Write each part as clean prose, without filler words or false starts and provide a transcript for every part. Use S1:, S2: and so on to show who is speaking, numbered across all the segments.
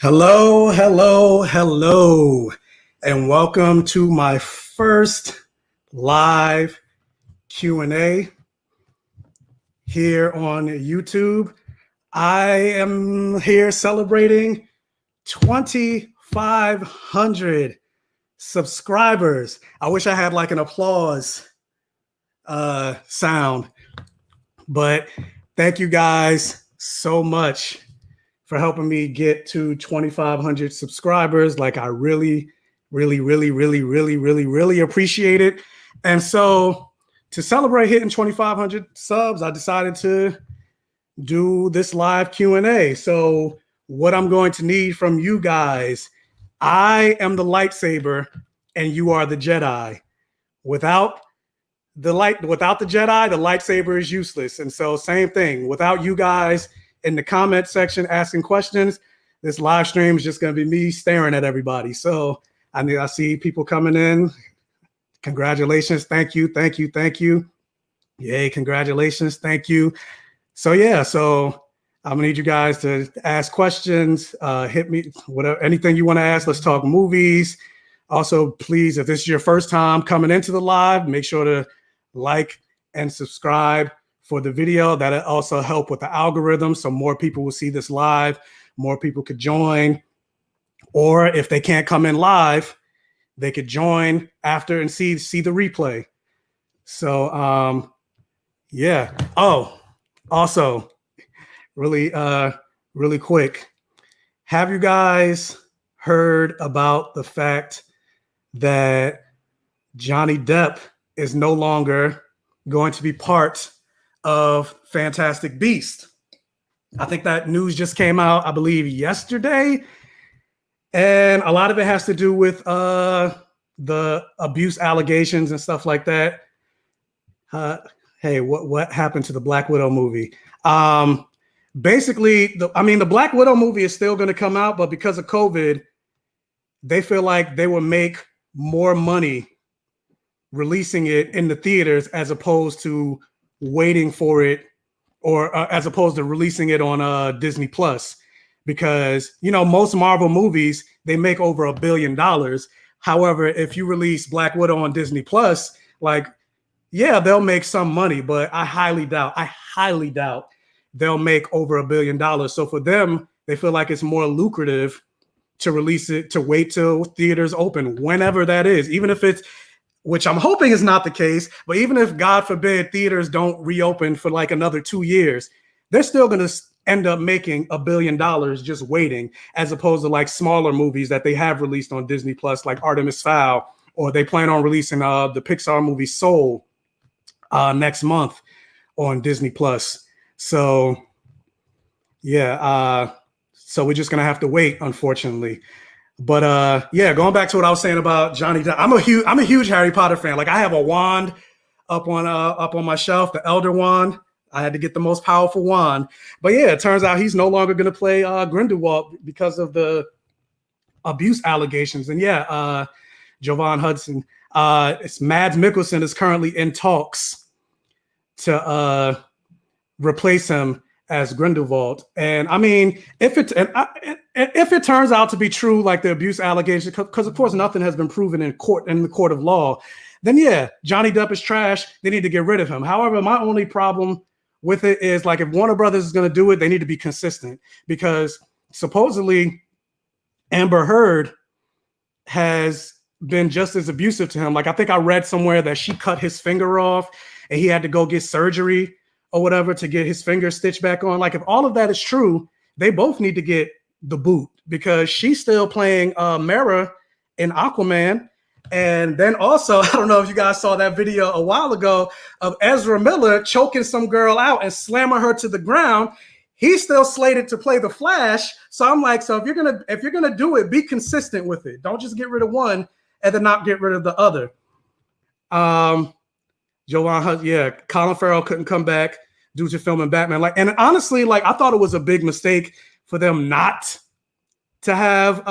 S1: Hello, hello, hello, and welcome to my first live Q&A here on YouTube. I am here celebrating 2,500 subscribers. I wish I had like an applause sound, but thank you guys so much for helping me get to 2,500 subscribers. Like I really appreciate it. And so to celebrate hitting 2,500 subs, I decided to do this live Q&A. So what I'm going to need from you guys, I am the lightsaber and you are the Jedi. Without the Jedi, the lightsaber is useless. And so same thing, without you guys in the comment section asking questions, this live stream is just going to be me staring at everybody. So I see people coming in. Congratulations. Thank you. Yay, congratulations. Thank you. So yeah, so I'm gonna need you guys to ask questions, hit me, whatever, anything you want to ask. Let's talk movies. Also, please, if this is your first time coming into the live, make sure to like and subscribe for the video. That'll also help with the algorithm, so more people will see this live, more people could join. Or if they can't come in live, they could join after and see the replay. So yeah. Oh, also, really quick, have you guys heard about the fact that Johnny Depp is no longer going to be part of Fantastic Beasts? I think that news just came out, I believe, yesterday. And a lot of it has to do with the abuse allegations and stuff like that. Hey, what happened to the Black Widow movie? Basically, the Black Widow movie is still going to come out, but because of COVID, they feel like they will make more money releasing it in the theaters as opposed to waiting for it, or as opposed to releasing it on Disney Plus. Because, most Marvel movies, they make over $1 billion. However, if you release Black Widow on Disney Plus, yeah, they'll make some money, but I highly doubt they'll make over $1 billion. So for them, they feel like it's more lucrative to release it, to wait till theaters open, whenever that is, even if it's, which I'm hoping is not the case, but even if, God forbid, theaters don't reopen for like another 2 years, they're still going to end up making $1 billion just waiting, as opposed to like smaller movies that they have released on Disney Plus, like Artemis Fowl, or they plan on releasing the Pixar movie Soul next month on Disney Plus. So yeah, so we're just gonna have to wait, unfortunately. But yeah, going back to what I was saying about Johnny Depp, I'm a huge Harry Potter fan. Like I have a wand up on my shelf, the Elder Wand. I had to get the most powerful wand. But yeah, it turns out he's no longer going to play Grindelwald because of the abuse allegations. And yeah, Jovan Hudson, it's Mads Mikkelsen is currently in talks to replace him as Grindelwald. And I mean, if it turns out to be true, like the abuse allegations, because of course nothing has been proven in the court of law, then yeah, Johnny Depp is trash. They need to get rid of him. However, my only problem with it is, like, if Warner Brothers is going to do it, they need to be consistent, because supposedly Amber Heard has been just as abusive to him. Like, I think I read somewhere that she cut his finger off and he had to go get surgery or whatever to get his finger stitched back on. Like, if all of that is true, they both need to get the boot, because she's still playing Mera in Aquaman. And then also, I don't know if you guys saw that video a while ago of Ezra Miller choking some girl out and slamming her to the ground. He's still slated to play the Flash. So I'm like, so if you're gonna do it, be consistent with it. Don't just get rid of one and then not get rid of the other. Yeah, Colin Farrell couldn't come back due to filming Batman. Like, and honestly, like, I thought it was a big mistake for them not to have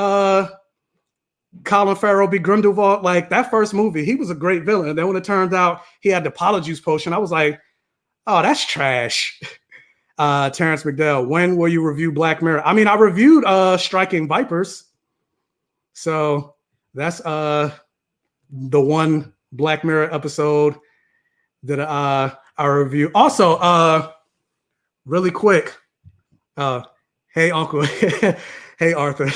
S1: Colin Farrell be Grindelwald. Like, that first movie, he was a great villain. And then when it turned out he had the Polyjuice potion, I was like, oh, that's trash. Terrence McDowell, when will you review Black Mirror? I mean, I reviewed Striking Vipers. So that's the one Black Mirror episode that I review. Also, really quick, hey Uncle, hey Arthur.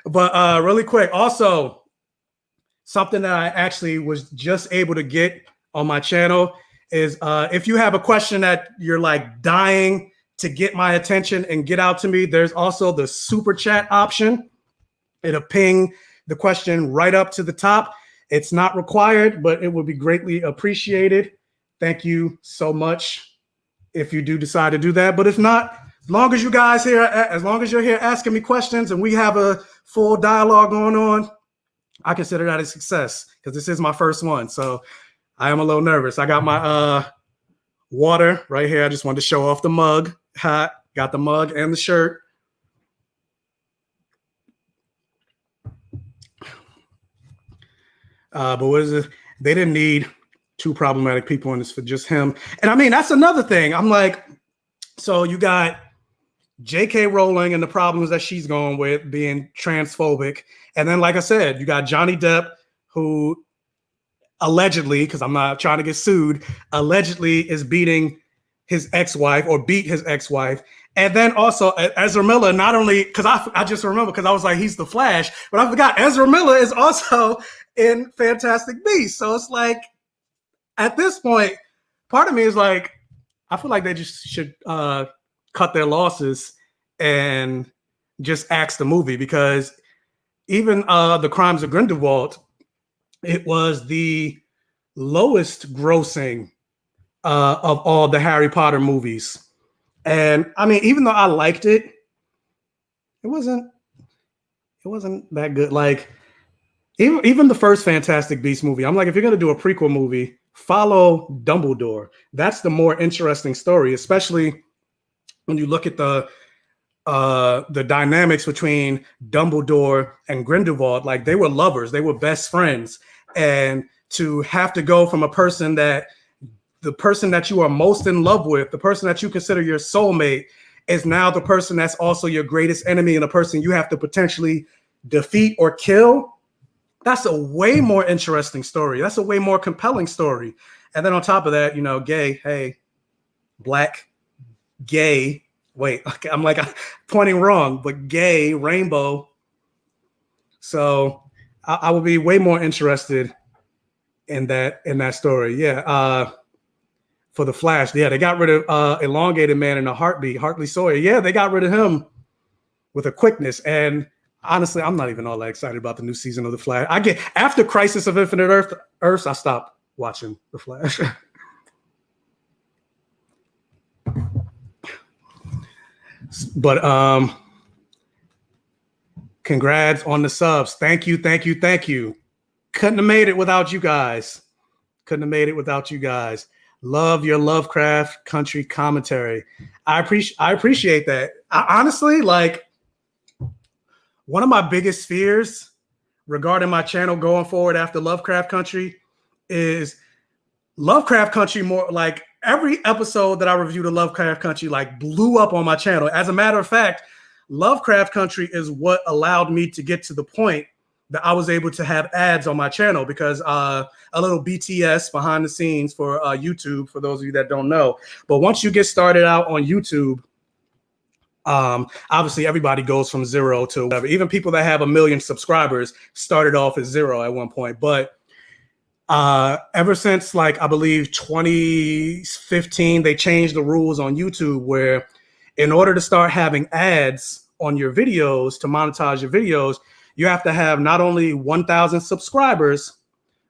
S1: But really quick, also something that I actually was just able to get on my channel is if you have a question that you're like dying to get my attention and get out to me, there's also the super chat option. It'll ping the question right up to the top. It's not required, but it would be greatly appreciated. Thank you so much if you do decide to do that. But if not, as long as you guys here, as long as you're here asking me questions and we have a full dialogue going on, I consider that a success because this is my first one. So I am a little nervous. I got my water right here. I just wanted to show off the mug. Hot. Got the mug and the shirt. But what is it? They didn't need two problematic people in this for just him. And I mean, that's another thing. I'm like, so you got J.K. Rowling and the problems that she's going with being transphobic. And then, like I said, you got Johnny Depp, who allegedly, because I'm not trying to get sued, allegedly is beating his ex-wife or beat his ex-wife. And then also Ezra Miller, not only, because I just remember, because I was like, he's the Flash, but I forgot Ezra Miller is also in Fantastic Beasts. So it's like, at this point, part of me is like, I feel like they just should cut their losses and just axe the movie, because even The Crimes of Grindelwald, it was the lowest grossing of all the Harry Potter movies. And I mean, even though I liked it, it wasn't that good. Like even the first Fantastic Beasts movie, I'm like, if you're gonna do a prequel movie, follow Dumbledore. That's the more interesting story, especially when you look at the dynamics between Dumbledore and Grindelwald. Like, they were lovers, they were best friends, and to have to go from the person that you are most in love with, the person that you consider your soulmate, is now the person that's also your greatest enemy and a person you have to potentially defeat or kill. That's a way more interesting story. That's a way more compelling story. And then on top of that, you know, gay, hey, black, gay, wait, I'm like pointing wrong, but gay, rainbow. So I would be way more interested in that story. Yeah. For the Flash, yeah, they got rid of Elongated Man in a heartbeat, Hartley Sawyer. Yeah, they got rid of him with a quickness. And honestly, I'm not even all that excited about the new season of the Flash. After Crisis of Infinite Earths, I stopped watching the Flash. But congrats on the subs. Thank you. Couldn't have made it without you guys. Love your Lovecraft Country commentary. I appreciate that. Honestly, like, one of my biggest fears regarding my channel going forward after Lovecraft Country is Lovecraft Country more like every episode that I reviewed of Lovecraft Country like blew up on my channel. As a matter of fact, Lovecraft Country is what allowed me to get to the point that I was able to have ads on my channel, because a little BTS behind the scenes for YouTube, for those of you that don't know. But once you get started out on YouTube, obviously everybody goes from 0 to whatever. Even people that have 1 million subscribers started off as 0 at one point. But ever since, like, I believe 2015, they changed the rules on YouTube where in order to start having ads on your videos, to monetize your videos, you have to have not only 1,000 subscribers,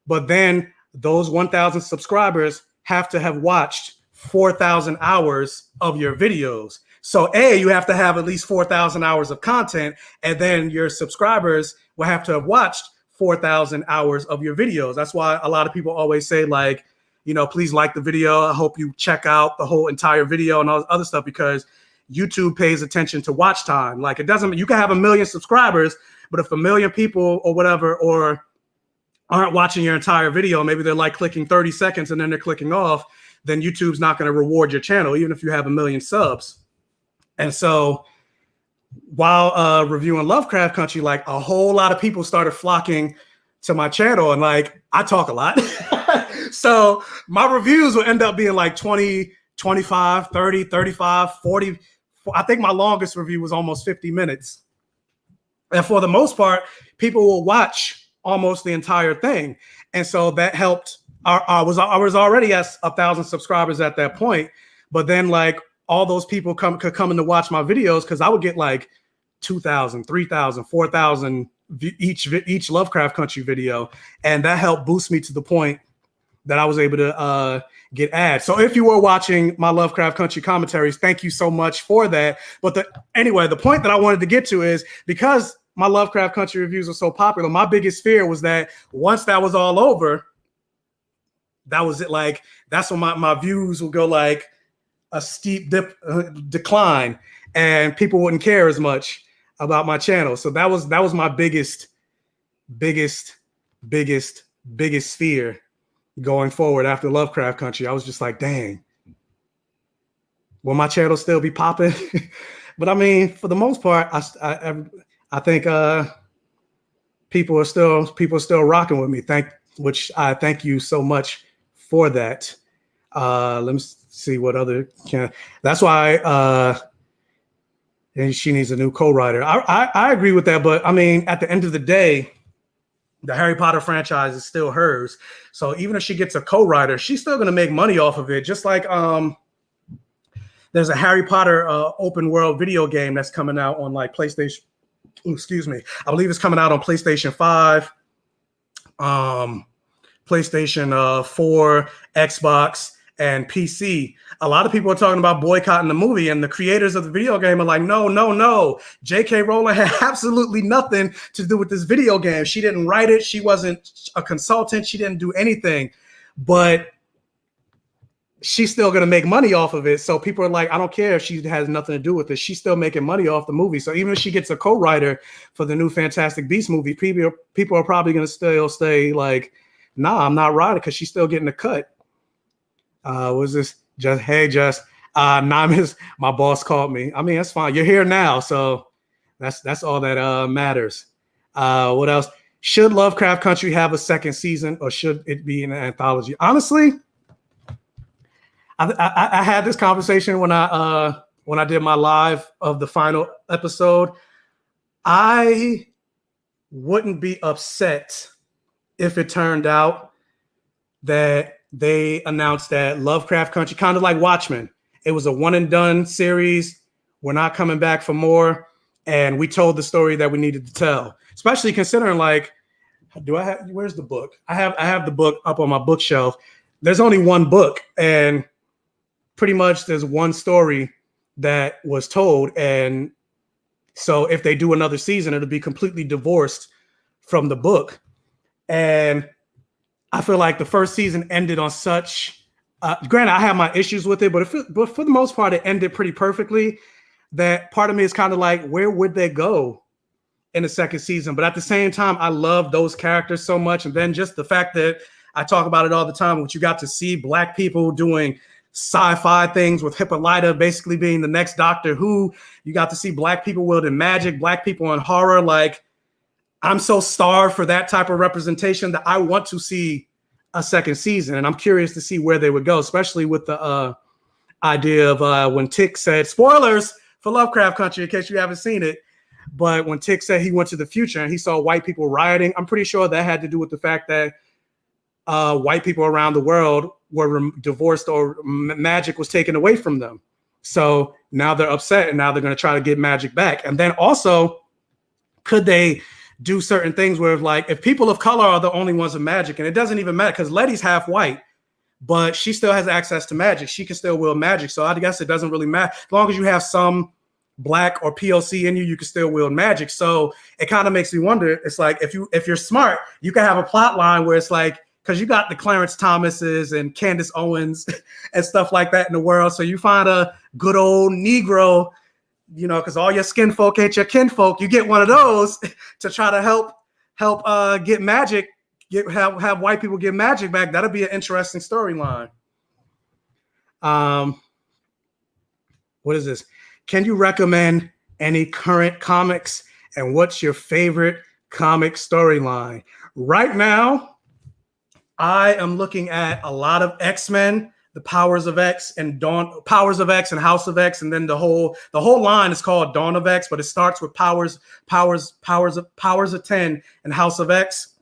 S1: but then those 1,000 subscribers have to have watched 4,000 hours of your videos. So you have to have at least 4,000 hours of content, and then your subscribers will have to have watched 4,000 hours of your videos. That's why a lot of people always say, like, you know, please like the video. I hope you check out the whole entire video and all this other stuff, because YouTube pays attention to watch time. Like, it doesn't, you can have 1 million subscribers, but if 1 million people or whatever, or aren't watching your entire video, maybe they're like clicking 30 seconds and then they're clicking off, then YouTube's not going to reward your channel, even if you have 1 million subs. And so while reviewing Lovecraft Country, like a whole lot of people started flocking to my channel, and like I talk a lot. So my reviews will end up being like 20, 25, 30, 35, 40. I think my longest review was almost 50 minutes. And for the most part, people will watch almost the entire thing. And so that helped. I was already at 1,000 subscribers at that point. But then like all those people could come in to watch my videos, because I would get like 2,000, 3,000, 4,000 each Lovecraft Country video. And that helped boost me to the point that I was able to get ads. So if you were watching my Lovecraft Country commentaries, thank you so much for that. But anyway, the point that I wanted to get to is, because my Lovecraft Country reviews were so popular, my biggest fear was that once that was all over, that was it. Like, that's when my views would go like a steep decline, and people wouldn't care as much about my channel. So that was my biggest fear going forward after Lovecraft Country. I was just like, dang, will my channel still be popping? But I mean, for the most part, I think people are still rocking with me. Which I thank you so much for that. Let me see what other that's why and she needs a new co-writer. I agree with that, but I mean, at the end of the day, the Harry Potter franchise is still hers. So even if she gets a co-writer, she's still going to make money off of it. Just like there's a Harry Potter open world video game that's coming out on like PlayStation. Excuse me. I believe it's coming out on PlayStation 5, PlayStation 4, Xbox, and PC. A lot of people are talking about boycotting the movie, and the creators of the video game are like, no. J.K. Rowling had absolutely nothing to do with this video game. She didn't write it. She wasn't a consultant. She didn't do anything, but she's still going to make money off of it. So people are like, I don't care if she has nothing to do with it. She's still making money off the movie. So even if she gets a co-writer for the new Fantastic Beasts movie, people are probably going to still stay like, nah, I'm not writing, because she's still getting a cut. Was this just Namas, my boss called me. I mean, that's fine. You're here now, so that's all that matters. What else? Should Lovecraft Country have a second season, or should it be an anthology? Honestly, I had this conversation when I did my live of the final episode. I wouldn't be upset if it turned out that they announced that Lovecraft Country, kind of like Watchmen, it was a one and done series. We're not coming back for more. And we told the story that we needed to tell, especially considering like, where's the book? I have the book up on my bookshelf. There's only one book, and pretty much there's one story that was told. And so if they do another season, it'll be completely divorced from the book. And I feel like the first season ended on such, granted, I have my issues with it, but for the most part, it ended pretty perfectly, that part of me is kind of like, where would they go in the second season? But at the same time, I love those characters so much. And then just the fact that I talk about it all the time, which you got to see Black people doing sci-fi things with Hippolyta basically being the next Doctor Who. You got to see Black people wielding magic, Black people in horror. Like, I'm so starved for that type of representation that I want to see a second season. And I'm curious to see where they would go, especially with the idea of when Tick said, spoilers for Lovecraft Country, in case you haven't seen it. But when Tick said he went to the future and he saw white people rioting, I'm pretty sure that had to do with the fact that white people around the world were divorced, or magic was taken away from them. So now they're upset, and now they're going to try to get magic back. And then also, could they do certain things where, like, if people of color are the only ones with magic, and it doesn't even matter because Letty's half white, but she still has access to magic. She can still wield magic. So I guess it doesn't really matter. As long as you have some Black or POC in you, you can still wield magic. So it kind of makes me wonder. It's like, if you're smart, you can have a plot line where it's like, because you got the Clarence Thomases and Candace Owens and stuff like that in the world. So you find a good old Negro, you know, because all your skin folk ain't your kinfolk. You get one of those to try to help get magic, have white people get magic back. That'll be an interesting storyline. What is this? Can you recommend any current comics, and what's your favorite comic storyline? Right now, I am looking at a lot of X-Men, the Powers of X and Powers of X and House of X, and then the whole line is called Dawn of X, but it starts with Powers of 10 and House of X.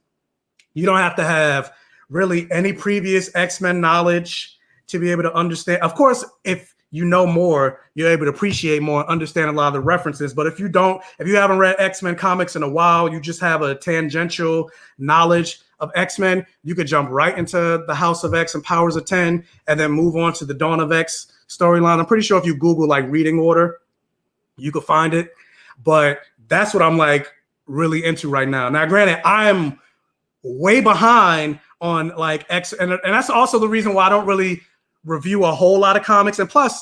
S1: You don't have to have really any previous X-Men knowledge to be able to understand. Of course, if you know more, you're able to appreciate more, understand a lot of the references. But if you haven't read X-Men comics in a while, you just have a tangential knowledge of X-Men, you could jump right into the House of X and Powers of 10 and then move on to the Dawn of X storyline. I'm pretty sure if you Google like reading order, you could find it. But that's what I'm like really into right now. Now, granted, I am way behind on like X, and that's also the reason why I don't really review a whole lot of comics. And plus,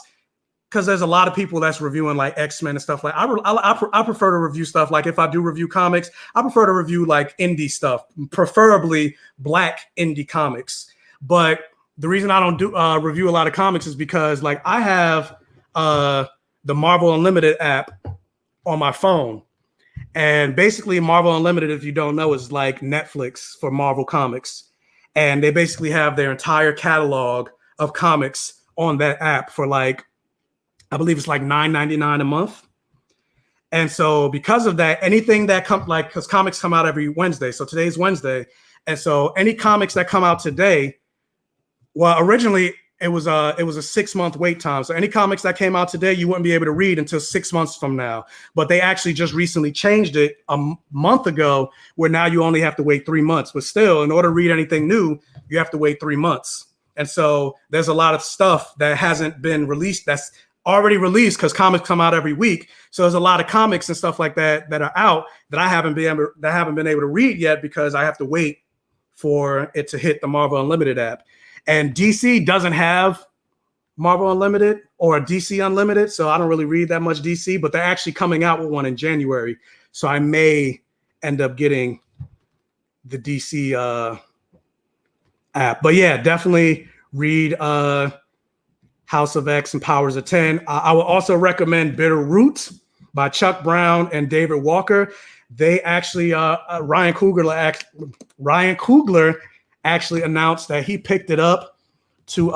S1: because there's a lot of people that's reviewing like X-Men and stuff like I prefer to review stuff like if I do review comics, I prefer to review like indie stuff, preferably Black indie comics. But the reason I don't do review a lot of comics is because like I have the Marvel Unlimited app on my phone. And basically Marvel Unlimited, if you don't know, is like Netflix for Marvel comics. And they basically have their entire catalog of comics on that app for like, I believe it's like $9.99 a month. And so because of that, anything that comes, like, because comics come out every Wednesday. So today's Wednesday. And so any comics that come out today, well, originally it was a 6-month wait time. So any comics that came out today, you wouldn't be able to read until 6 months from now. But they actually just recently changed it a month ago, where now you only have to wait 3 months. But still, in order to read anything new, you have to wait 3 months. And so there's a lot of stuff that hasn't been released that's already released because comics come out every week. So there's a lot of comics and stuff like that that are out that I haven't been able to read yet because I have to wait for it to hit the Marvel Unlimited app. And DC doesn't have Marvel Unlimited or DC Unlimited, so I don't really read that much DC, but they're actually coming out with one in January. So I may end up getting the DC app. But yeah, definitely read House of X and Powers of 10. I would also recommend Bitter Root by Chuck Brown and David Walker. They actually, Ryan Coogler actually announced that he picked it up to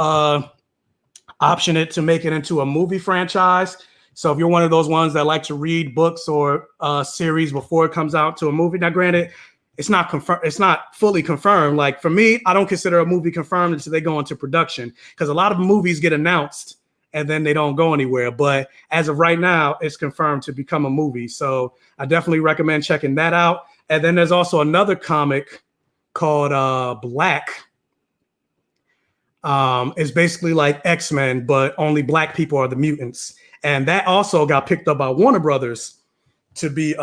S1: option it to make it into a movie franchise. So if you're one of those ones that like to read books or series before it comes out to a movie, now granted, it's not confirmed. It's not fully confirmed. Like for me, I don't consider a movie confirmed until they go into production, because a lot of movies get announced and then they don't go anywhere. But as of right now, it's confirmed to become a movie. So I definitely recommend checking that out. And then there's also another comic called Black. It's basically like X-Men, but only Black people are the mutants. And that also got picked up by Warner Brothers to be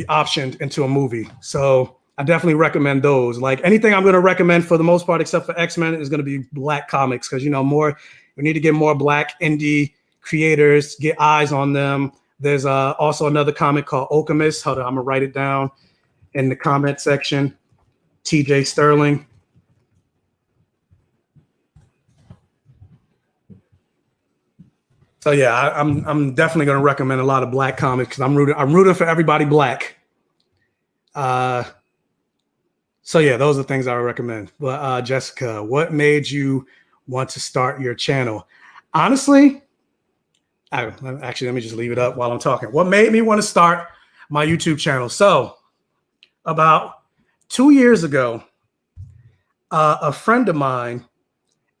S1: optioned into a movie. So I definitely recommend those. Like anything I'm going to recommend for the most part, except for X-Men, is going to be Black comics, because, we need to get more Black indie creators, get eyes on them. There's also another comic called Alchemist. Hold on, I'm going to write it down in the comment section. TJ Sterling. So yeah, I'm definitely going to recommend a lot of Black comics because I'm rooting for everybody Black. So yeah, those are things I would recommend. But Jessica, what made you want to start your channel? Honestly, let me just leave it up while I'm talking. What made me want to start my YouTube channel? So about 2 years ago, a friend of mine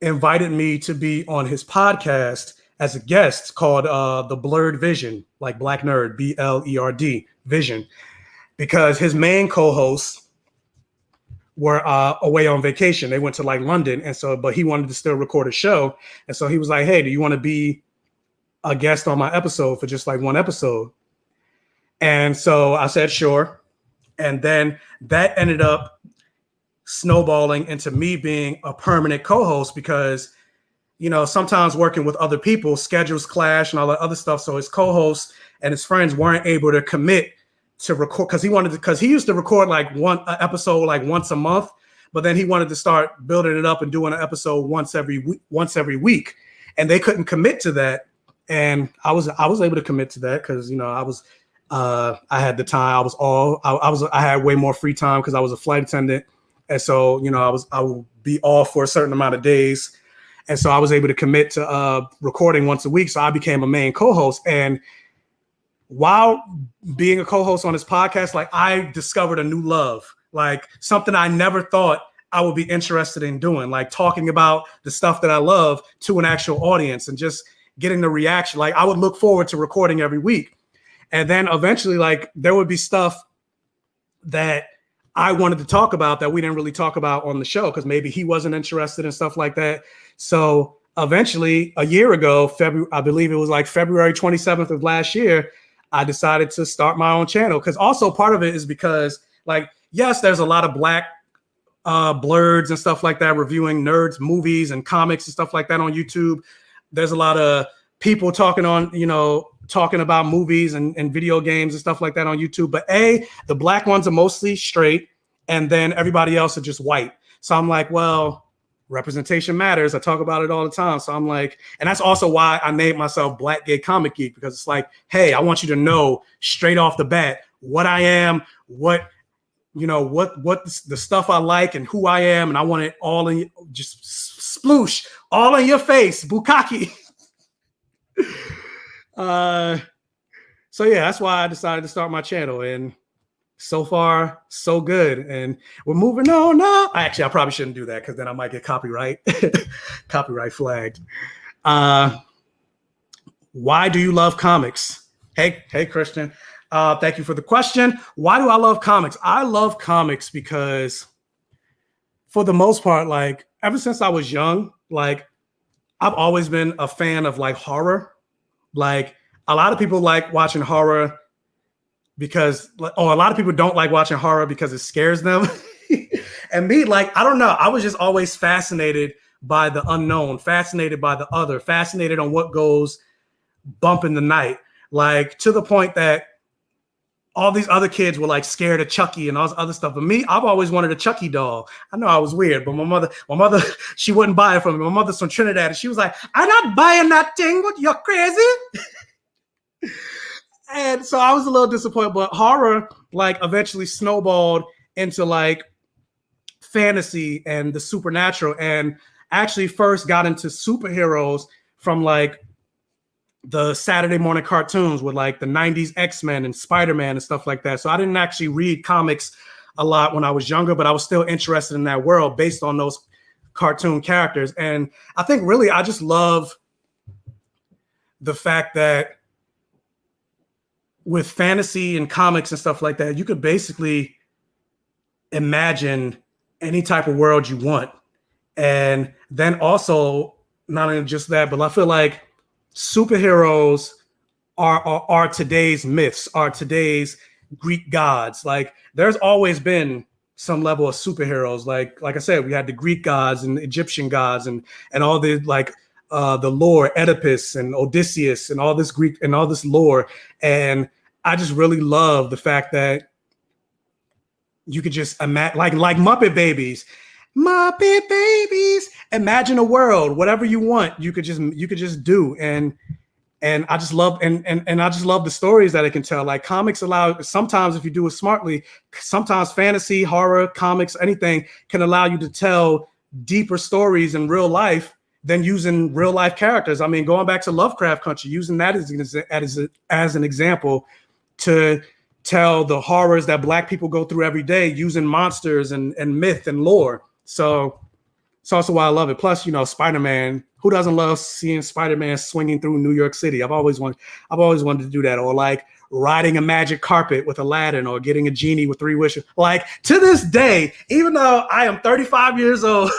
S1: invited me to be on his podcast as a guest called The Blurred Vision, like Black Nerd, BLERD Vision, because his main co-hosts were away on vacation. They went to like London. And so, but he wanted to still record a show. And so he was like, hey, do you want to be a guest on my episode for just like one episode? And so I said, sure. And then that ended up snowballing into me being a permanent co-host because, sometimes working with other people, schedules clash and all that other stuff. So his co-hosts and his friends weren't able to commit to record because he used to record like one episode like once a month. but then he wanted to start building it up and doing an episode once every week, and they couldn't commit to that. And I was able to commit to that because I had the time. I had way more free time because I was a flight attendant, and so I would be off for a certain amount of days, and so I was able to commit to recording once a week. So I became a main co-host, and while being a co-host on this podcast, like I discovered a new love, like something I never thought I would be interested in doing, like talking about the stuff that I love to an actual audience and just getting the reaction. Like I would look forward to recording every week. And then eventually, like there would be stuff that I wanted to talk about that we didn't really talk about on the show because maybe he wasn't interested in stuff like that. So eventually, a year ago, I believe it was like February 27th of last year, I decided to start my own channel. Because also part of it is because, like, yes, there's a lot of Black blurs and stuff like that reviewing nerds, movies, and comics and stuff like that on YouTube. There's a lot of people talking about movies and video games and stuff like that on YouTube. But the Black ones are mostly straight, and then everybody else are just white. So I'm like, well, representation matters. I talk about it all the time. So I'm like, and that's also why I named myself BlackGayComicGeek, because it's like, hey, I want you to know straight off the bat what I am, what the stuff I like and who I am, and I want it all in just sploosh all in your face, bukkake. So yeah, that's why I decided to start my channel, and so far so good. And we're moving on now. Actually, I probably shouldn't do that because then I might get copyright flagged. Why do you love comics? Hey Christian. Thank you for the question. Why do I love comics? I love comics because for the most part, like ever since I was young, like I've always been a fan of like horror. Like a lot of people like watching horror a lot of people don't like watching horror because it scares them. And me, like, I don't know. I was just always fascinated by the unknown, fascinated by the other, fascinated on what goes bump in the night. Like to the point that all these other kids were like scared of Chucky and all this other stuff. But me, I've always wanted a Chucky doll. I know I was weird, but my mother, she wouldn't buy it from me. My mother's from Trinidad, and she was like, "I'm not buying that thing. What, you're crazy?" And so I was a little disappointed, but horror like eventually snowballed into like fantasy and the supernatural, and actually first got into superheroes from like the Saturday morning cartoons with like the 90s X-Men and Spider-Man and stuff like that. So I didn't actually read comics a lot when I was younger, but I was still interested in that world based on those cartoon characters. And I think really I just love the fact that with fantasy and comics and stuff like that, you could basically imagine any type of world you want. And then also, not only just that, but I feel like superheroes are today's myths, are today's Greek gods. Like there's always been some level of superheroes. Like I said, we had the Greek gods and the Egyptian gods and all the like the lore, Oedipus and Odysseus and all this Greek and all this lore. And I just really love the fact that you could just imagine, like Muppet Babies, imagine a world, whatever you want, you could just do. And I just love, and I just love the stories that it can tell. Like comics allow, sometimes if you do it smartly, sometimes fantasy, horror, comics, anything can allow you to tell deeper stories in real life than using real life characters. I mean, going back to Lovecraft Country, using that as an example to tell the horrors that Black people go through every day using monsters and myth and lore. So it's also why I love it. Plus, Spider-Man. Who doesn't love seeing Spider-Man swinging through New York City? I've always wanted to do that. Or like riding a magic carpet with Aladdin, or getting a genie with 3 wishes. Like to this day, even though I am 35 years old,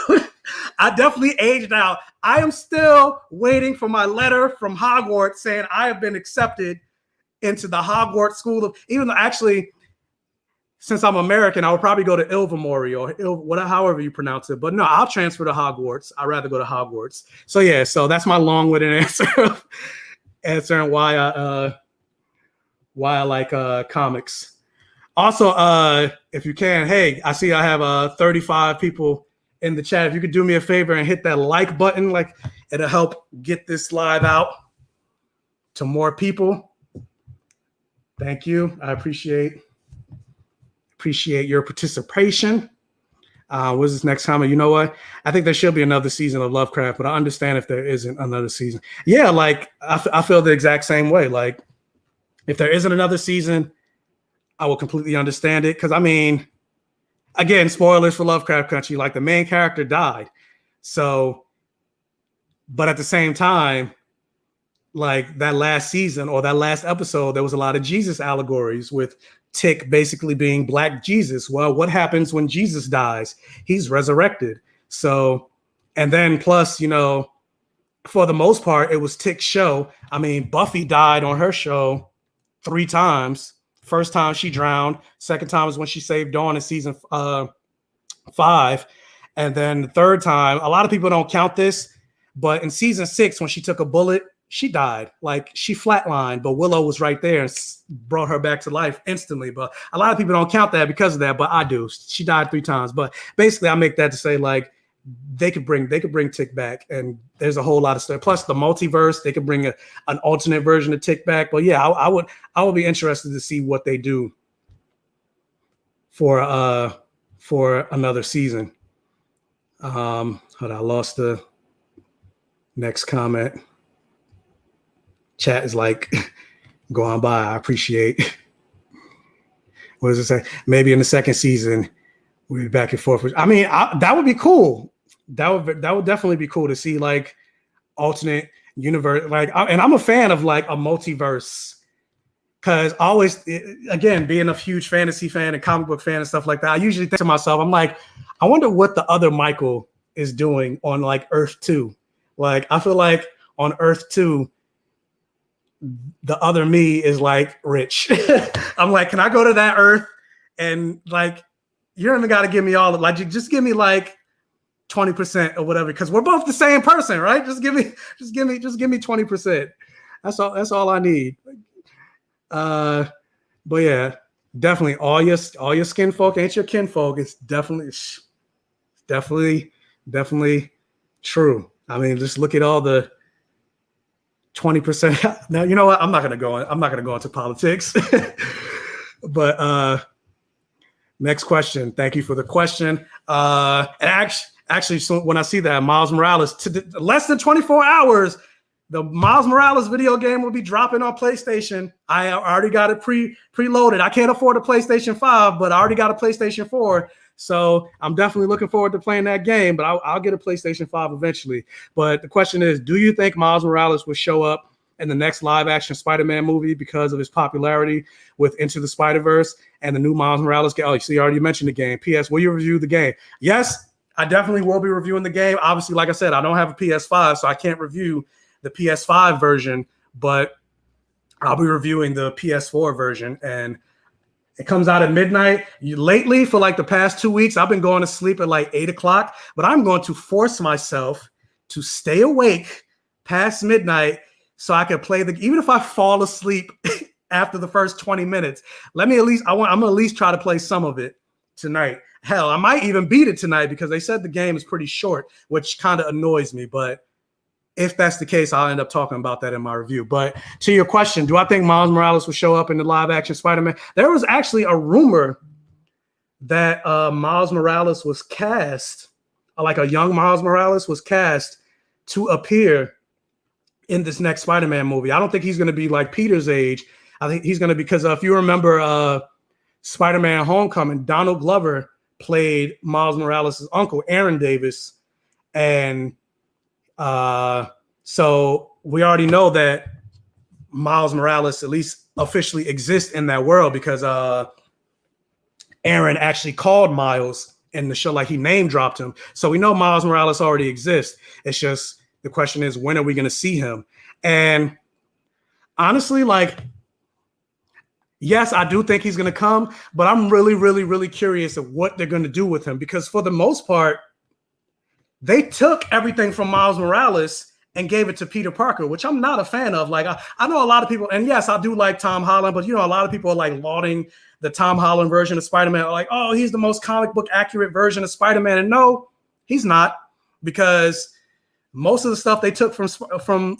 S1: I definitely aged out. I am still waiting for my letter from Hogwarts saying I have been accepted into the Hogwarts School of, even though actually, since I'm American, I would probably go to Ilvermorny or however you pronounce it. But no, I'll transfer to Hogwarts. I'd rather go to Hogwarts. So yeah, so that's my long-winded answer answering why I like comics. Also, if you can, hey, I see I have 35 people in the chat. If you could do me a favor and hit that like button, like it'll help get this live out to more people. Thank you. I appreciate your participation. What's this next comment? You know what? I think there should be another season of Lovecraft, but I understand if there isn't another season. Yeah, like I feel the exact same way. Like if there isn't another season, I will completely understand it. Because I mean, again, spoilers for Lovecraft Country, like the main character died. So, but at the same time, like that last season or that last episode, there was a lot of Jesus allegories with Tick basically being Black Jesus. Well, what happens when Jesus dies? He's resurrected. So, and then plus, you know, for the most part, it was Tick's show. I mean, Buffy died on her show 3 times. First time she drowned. Second time was when she saved Dawn in season 5. And then the third time, a lot of people don't count this, but in season 6, when she took a bullet, she died. Like she flatlined, but Willow was right there and brought her back to life instantly. But a lot of people don't count that because of that, but I do. She died 3 times. But basically, I make that to say like they could bring Tick back, and there's a whole lot of stuff. Plus the multiverse, they could bring an alternate version of Tick back. But yeah, I would be interested to see what they do for another season. Hold on, I lost the next comment. Chat is like going by. I appreciate. What does it say? Maybe in the second season we'll be back and forth. I mean, that would be cool. That would definitely be cool to see like alternate universe. Like, and I'm a fan of like a multiverse because always, again, being a huge fantasy fan and comic book fan and stuff like that, I usually think to myself, I'm like, I wonder what the other Michael is doing on like Earth 2. Like, I feel like on Earth 2, the other me is like rich. I'm like, can I go to that Earth and like, you don't even got to give me all of like, just give me like 20% or whatever, because we're both the same person, right? Just give me 20%. That's all I need. But yeah, definitely all your skin folk ain't your kinfolk. It's definitely true. I mean, just look at all the 20%. Now, you know what? I'm not gonna go into politics. But next question. Thank you for the question. And actually, so when I see that Miles Morales less than 24 hours, the Miles Morales video game will be dropping on PlayStation. I already got it preloaded. I can't afford a PlayStation 5, but I already got a PlayStation 4. So I'm definitely looking forward to playing that game, but I'll get a PlayStation 5 eventually. But the question is, do you think Miles Morales will show up in the next live-action Spider-Man movie because of his popularity with Into the Spider-Verse and the new Miles Morales game? Oh, so you already mentioned the game. P.S. Will you review the game? Yes, I definitely will be reviewing the game. Obviously, like I said, I don't have a PS5, so I can't review the PS5 version, but I'll be reviewing the PS4 version, and it comes out at midnight. Lately, for like the past 2 weeks, I've been going to sleep at like 8 o'clock, but I'm going to force myself to stay awake past midnight so I can play even if I fall asleep after the first 20 minutes, I'm gonna at least try to play some of it tonight. Hell, I might even beat it tonight because they said the game is pretty short, which kind of annoys me, but if that's the case, I'll end up talking about that in my review. But to your question, do I think Miles Morales will show up in the live-action Spider-Man? There was actually a rumor that Miles Morales was cast, like a young Miles Morales was cast to appear in this next Spider-Man movie. I don't think he's going to be like Peter's age. I think he's going to be, because if you remember Spider-Man Homecoming, Donald Glover played Miles Morales' uncle, Aaron Davis, and so we already know that Miles Morales at least officially exists in that world because Aaron actually called Miles in the show, like he name dropped him. So we know Miles Morales already exists. It's just the question is, when are we going to see him? And honestly, like, yes, I do think he's going to come, but I'm really, really, really curious of what they're going to do with him, because for the most part, they took everything from Miles Morales and gave it to Peter Parker, which I'm not a fan of. Like, I know a lot of people, and yes, I do like Tom Holland, but, you know, a lot of people are like lauding the Tom Holland version of Spider-Man, like, oh, he's the most comic book accurate version of Spider-Man. And no, he's not, because most of the stuff they took from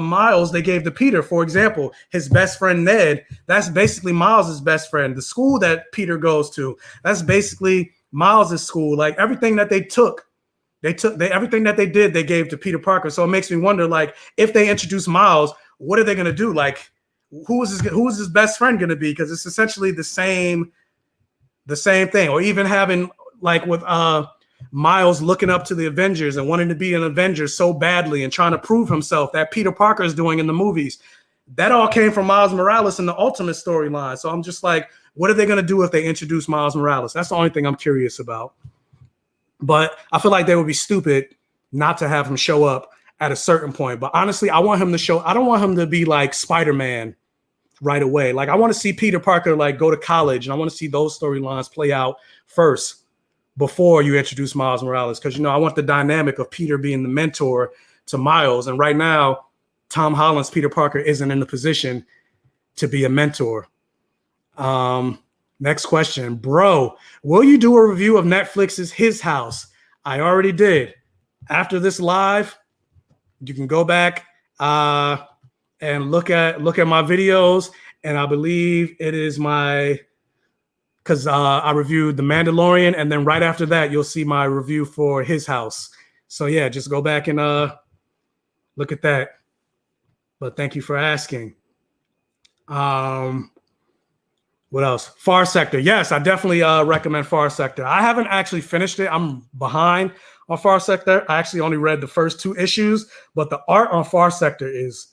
S1: Miles, they gave to Peter. For example, his best friend Ned, that's basically Miles's best friend. The school that Peter goes to, that's basically Miles's school. Like, everything that they took, everything that they did, they gave to Peter Parker. So it makes me wonder, like, if they introduce Miles, what are they going to do? Like, who is his best friend going to be? Because it's essentially the same thing. Or even having, like, with Miles looking up to the Avengers and wanting to be an Avenger so badly and trying to prove himself, that Peter Parker is doing in the movies. That all came from Miles Morales in the Ultimate storyline. So I'm just like, what are they going to do if they introduce Miles Morales? That's the only thing I'm curious about. But I feel like they would be stupid not to have him show up at a certain point. But honestly, I want him to show. I don't want him to be like Spider-Man right away. Like, I want to see Peter Parker like go to college, and I want to see those storylines play out first before you introduce Miles Morales. Because, you know, I want the dynamic of Peter being the mentor to Miles. And right now, Tom Holland's Peter Parker isn't in the position to be a mentor. Next question. Bro, will you do a review of Netflix's His House? I already did. After this live, you can go back and look at my videos. And I believe it is because I reviewed The Mandalorian, and then right after that, you'll see my review for His House. So yeah, just go back and look at that. But thank you for asking. What else? Far Sector. Yes, I definitely recommend Far Sector. I haven't actually finished it. I'm behind on Far Sector. I actually only read the first 2 issues, but the art on Far Sector is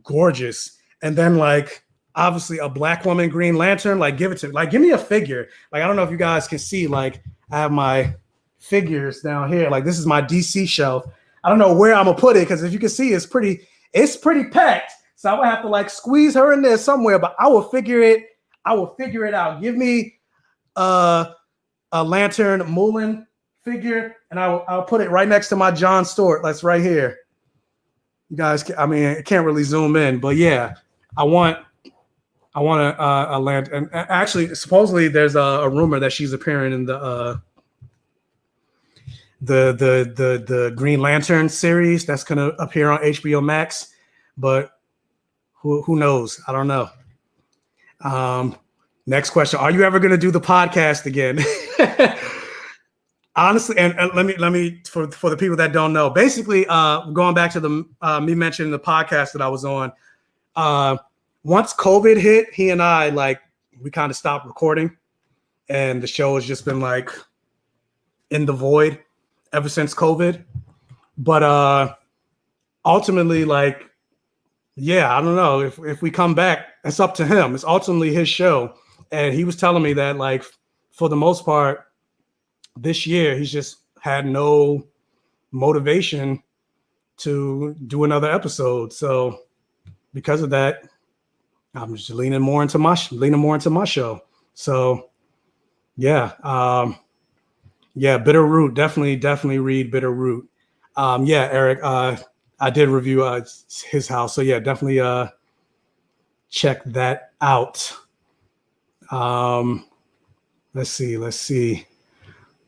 S1: gorgeous. And then, like, obviously a Black woman Green Lantern, like, give me a figure. Like, I don't know if you guys can see, like, I have my figures down here. Like, this is my DC shelf. I don't know where I'm gonna put it, because if you can see, it's pretty packed. So I would have to like squeeze her in there somewhere, but I will figure it out. Give me a Lantern Mullen figure, and I'll put it right next to my John Stewart. That's right here. You guys, I mean, it can't really zoom in, but yeah, I want a Lantern. And actually, supposedly there's a rumor that she's appearing in the Green Lantern series that's gonna appear on HBO Max, but who knows? I don't know. Next question: are you ever gonna do the podcast again? Honestly, and let me for the people that don't know, basically, going back to the me mentioning the podcast that I was on. Once COVID hit, he and I, like, we kind of stopped recording, and the show has just been like in the void ever since COVID. But ultimately, like, yeah, I don't know if we come back, it's up to him. It's ultimately his show, and he was telling me that, like, for the most part, this year he's just had no motivation to do another episode. So because of that, I'm just leaning more into my show. So yeah, Bitter Root, definitely read Bitter Root. Yeah, Eric, I did review His House, so yeah, definitely check that out. Let's see.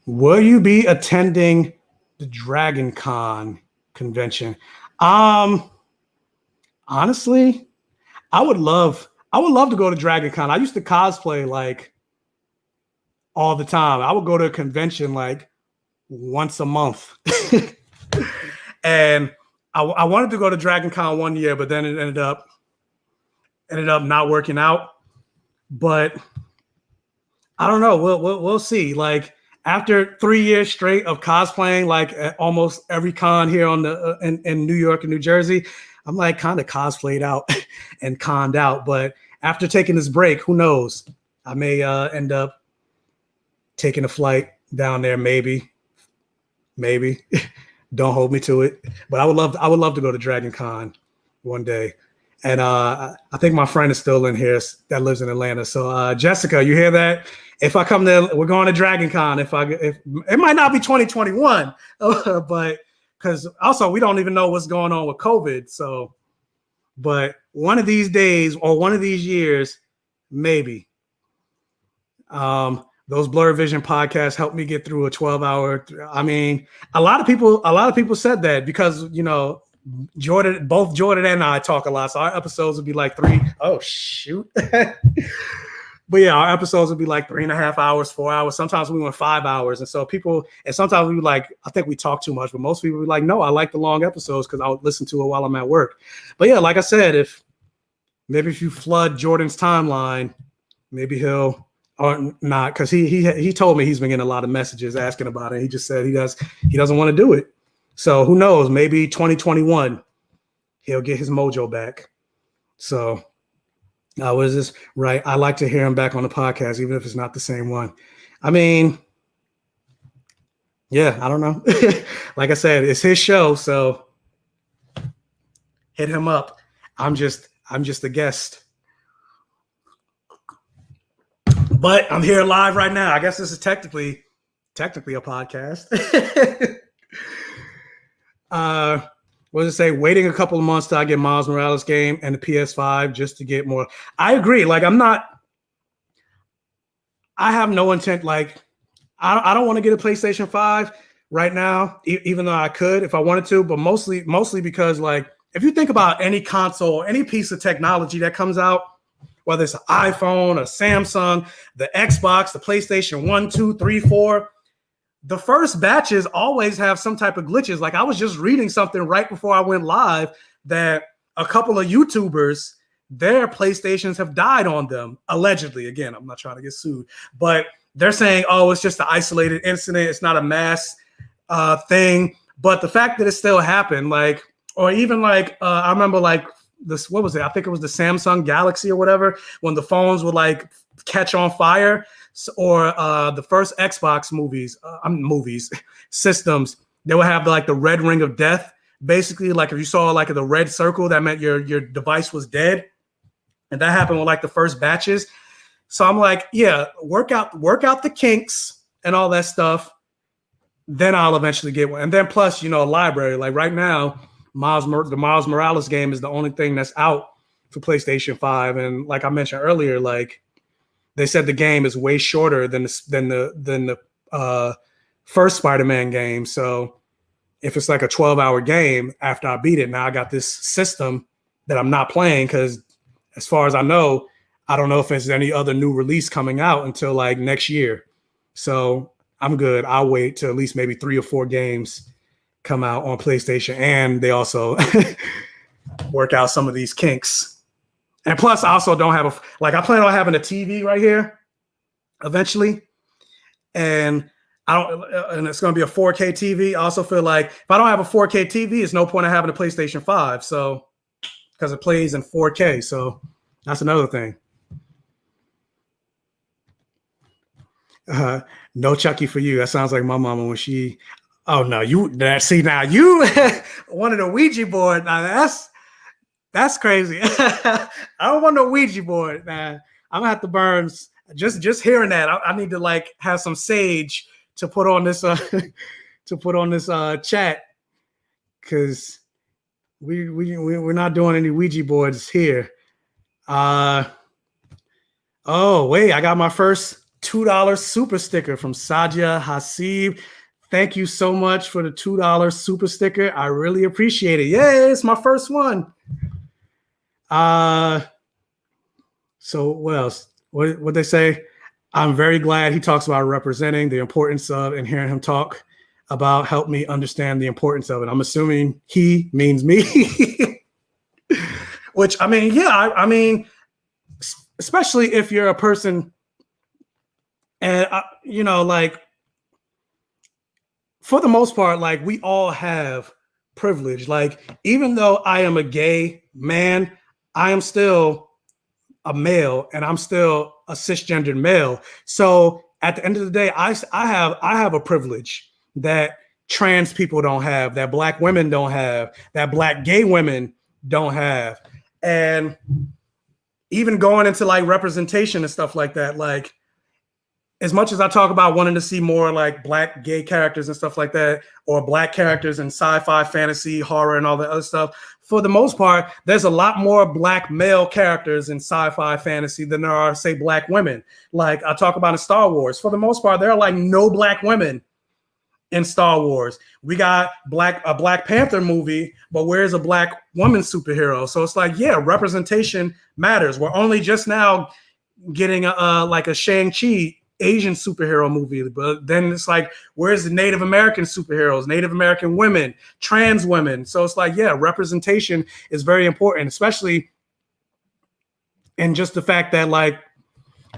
S1: Will you be attending the Dragon Con convention? Honestly, I would love to go to Dragon Con. I used to cosplay like all the time. I would go to a convention like once a month. And I wanted to go to Dragon Con one year, but then it ended up not working out. But I don't know. We'll see. Like, after 3 years straight of cosplaying, like, at almost every con here on the in New York and New Jersey, I'm like kind of cosplayed out and conned out. But after taking this break, who knows? I may end up taking a flight down there. Maybe. Don't hold me to it. But I would love to go to Dragon Con one day. And I think my friend is still in here that lives in Atlanta. So Jessica, you hear that? If I come there, we're going to Dragon Con. If it might not be 2021, but because also we don't even know what's going on with COVID. So, but one of these days or one of these years, maybe. Those Blur Vision podcasts helped me get through a 12-hour. I mean, a lot of people said that because, you know, both Jordan and I talk a lot. So our episodes would be like 3. Oh, shoot. But yeah, our episodes would be like 3.5 hours, 4 hours. Sometimes we went 5 hours. And so sometimes we were like, I think we talk too much, but most people were like, no, I like the long episodes because I would listen to it while I'm at work. But yeah, like I said, if you flood Jordan's timeline, maybe he'll, or not, because he told me he's been getting a lot of messages asking about it. He just said he doesn't want to do it. So who knows? Maybe 2021 he'll get his mojo back. So what is this? Right. I like to hear him back on the podcast, even if it's not the same one. I mean, yeah, I don't know. Like I said, it's his show, so hit him up. I'm just a guest. But I'm here live right now. I guess this is technically a podcast. What does it say? Waiting a couple of months till I get Miles Morales game and the PS5 just to get more. I agree. Like I have no intent. Like I don't want to get a PlayStation 5 right now, even though I could if I wanted to, but mostly because, like, if you think about any console, any piece of technology that comes out, whether it's an iPhone, a Samsung, the Xbox, the PlayStation 1, 2, 3, 4, the first batches always have some type of glitches. Like I was just reading something right before I went live that a couple of YouTubers, their PlayStations have died on them, allegedly. Again, I'm not trying to get sued, but they're saying, oh, it's just an isolated incident. It's not a mass thing. But the fact that it still happened, like, or even like, I remember like, this, what was it? I think it was the Samsung Galaxy or whatever, when the phones would like catch on fire, or the first Xbox systems, they would have like the red ring of death. Basically, like if you saw like the red circle, that meant your device was dead. And that happened with like the first batches. So I'm like, yeah, work out the kinks and all that stuff. Then I'll eventually get one. And then plus, you know, a library. Like right now, the Miles Morales game is the only thing that's out for PlayStation 5. And like I mentioned earlier, like they said the game is way shorter than the first Spider-Man game. So if it's like a 12-hour game after I beat it, now I got this system that I'm not playing because as far as I know, I don't know if there's any other new release coming out until like next year. So I'm good. I'll wait till at least maybe 3 or 4 games come out on PlayStation, and they also work out some of these kinks. And plus, I also don't have I plan on having a TV right here eventually, and it's going to be a 4K TV. I also feel like if I don't have a 4K TV, it's no point in having a PlayStation 5. So because it plays in 4K, so that's another thing. No Chucky for you. That sounds like my mama when she. Oh no, you wanted a Ouija board. Now that's crazy. I don't want no Ouija board. Nah, I'm gonna have to burn. Just hearing that, I need to like have some sage to put on this chat, because we're not doing any Ouija boards here. Oh wait, I got my first $2 super sticker from Sadia Hasib. Thank you so much for the $2 super sticker. I really appreciate it. Yeah, it's my first one. So what else? What they say? I'm very glad he talks about representing the importance of, and hearing him talk about helped me understand the importance of it. I'm assuming he means me. Which, I mean, yeah, I mean, especially if you're a person and, you know, like, for the most part, like we all have privilege. Like, even though I am a gay man, I am still a male, and I'm still a cisgendered male. So at the end of the day, I have a privilege that trans people don't have, that Black women don't have, that Black gay women don't have. And even going into like representation and stuff like that, like as much as I talk about wanting to see more like black gay characters and stuff like that, or black characters in sci-fi, fantasy, horror, and all that other stuff, for the most part, there's a lot more black male characters in sci-fi fantasy than there are, say, black women. Like I talk about in Star Wars. For the most part, there are like no black women in Star Wars. We got a Black Panther movie, but where's a black woman superhero? So it's like, yeah, representation matters. We're only just now getting like a Shang-Chi Asian superhero movie, but then it's like, where's the Native American superheroes, Native American women, trans women? So it's like, yeah, representation is very important, especially in just the fact that, like,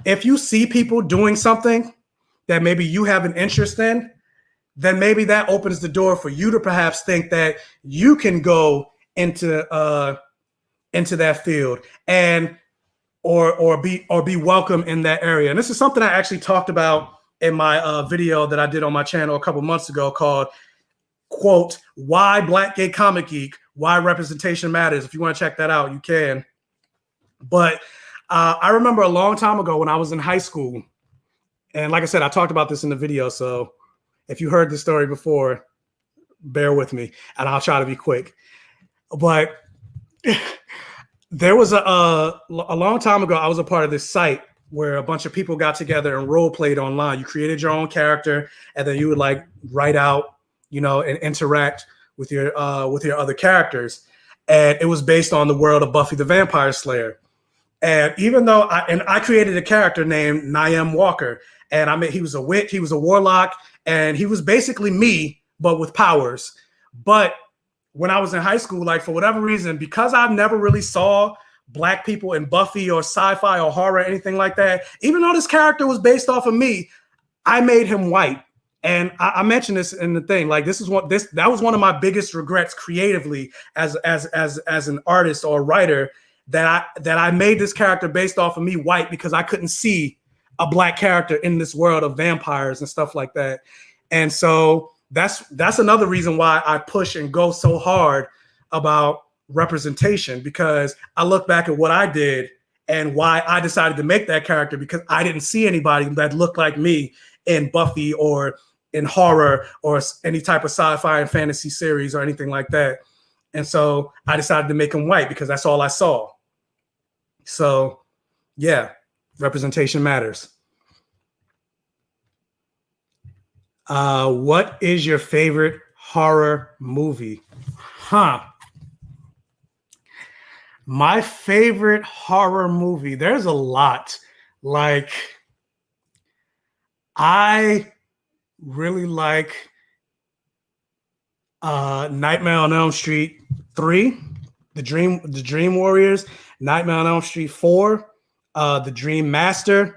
S1: if you see people doing something that maybe you have an interest in, then maybe that opens the door for you to perhaps think that you can go into that field and or be welcome in that area. And this is something I actually talked about in my video that I did on my channel a couple months ago called, quote, "Why Black Gay Comic Geek, Why Representation Matters." If you want to check that out, you can. But I remember a long time ago when I was in high school, and like I said, I talked about this in the video, so if you heard this story before, bear with me, and I'll try to be quick. But there was a long time ago, I was a part of this site where a bunch of people got together and role played online. You created your own character, and then you would like write out, you know, and interact with your other characters. And it was based on the world of Buffy the Vampire Slayer. And even though I created a character named Niam Walker, and I mean, he was a witch, he was a warlock, and he was basically me, but with powers. But when I was in high school, like for whatever reason, because I never really saw black people in Buffy or sci-fi or horror or anything like that, even though this character was based off of me, I made him white. And I mentioned this in the thing, like that was one of my biggest regrets creatively as an artist or a writer, that I made this character based off of me white because I couldn't see a black character in this world of vampires and stuff like that. And so that's another reason why I push and go so hard about representation, because I look back at what I did and why I decided to make that character, because I didn't see anybody that looked like me in Buffy or in horror or any type of sci-fi and fantasy series or anything like that. And so I decided to make him white because that's all I saw. So yeah, representation matters. What is your favorite horror movie? My favorite horror movie, there's a lot. Like, I really like Nightmare on Elm Street 3, The Dream Warriors, Nightmare on Elm Street 4, The Dream Master,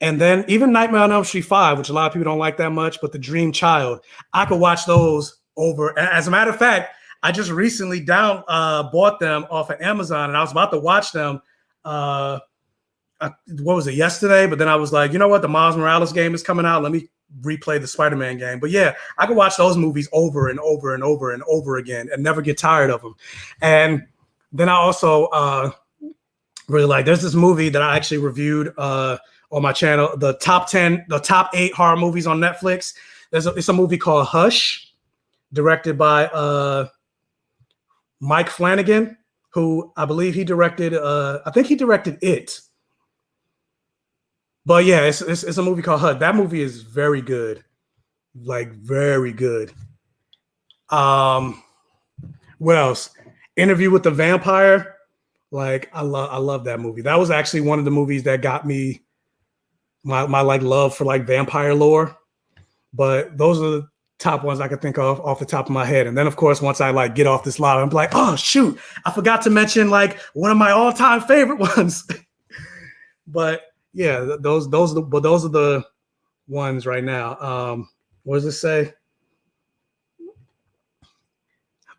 S1: and then even Nightmare on Elm Street 5, which a lot of people don't like that much, but The Dream Child. I could watch those over. As a matter of fact, I just recently bought them off of Amazon, and I was about to watch them. What was it, yesterday? But then I was like, you know what? The Miles Morales game is coming out. Let me replay the Spider-Man game. But yeah, I could watch those movies over and over and over and over again and never get tired of them. And then I also really like, there's this movie that I actually reviewed on my channel, the top 8 horror movies on Netflix. It's a movie called Hush, directed by Mike Flanagan, who I believe he directed, I think he directed It. But yeah, it's a movie called Hush. That movie is very good, like very good. What else? Interview with the Vampire. Like I love that movie. That was actually one of the movies that got me my like love for like vampire lore. But those are the top ones I could think of off the top of my head. And then of course, once I like get off this live, I'm like, oh shoot, I forgot to mention like one of my all-time favorite ones. But yeah, those are the ones right now. What does it say?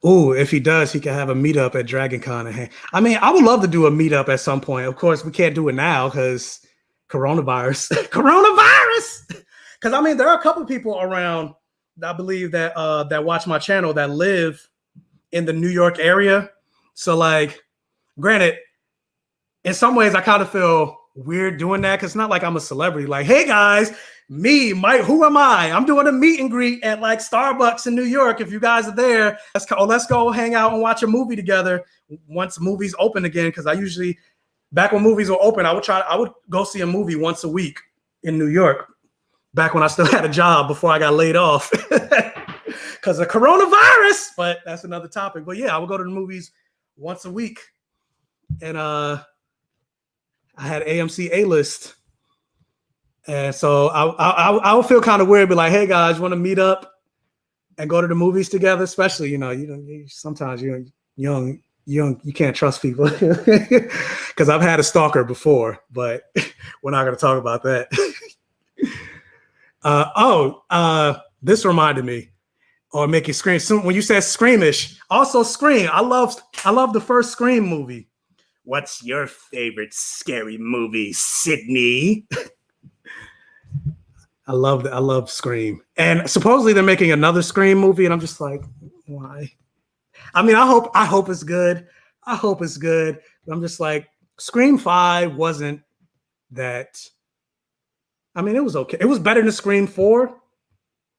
S1: Oh, if he does, he can have a meetup at DragonCon. I mean, I would love to do a meetup at some point. Of course, we can't do it now because coronavirus. Because I mean, there are a couple of people around, I believe, that watch my channel that live in the New York area. So like, granted, in some ways, I kind of feel weird doing that because it's not like I'm a celebrity. Like, hey guys, me, Mike, who am I? I'm doing a meet and greet at like Starbucks in New York. If you guys are there, let's go hang out and watch a movie together once movies open again. Because I usually, back when movies were open, I would go see a movie once a week in New York. Back when I still had a job before I got laid off because of coronavirus. But that's another topic. But yeah, I would go to the movies once a week, and I had AMC A-list. And so I would feel kind of weird, be like, hey guys, want to meet up and go to the movies together? Especially, sometimes you're young, you can't trust people because I've had a stalker before, but we're not going to talk about that. This reminded me, or make you scream. Soon when you said Screamish, also Scream. I love the first Scream movie. What's your favorite scary movie, Sydney? I love Scream. And supposedly they're making another Scream movie, and I'm just like, why? I mean, I hope it's good. I hope it's good. But I'm just like, Scream 5 wasn't that. I mean, it was okay. It was better than Scream 4.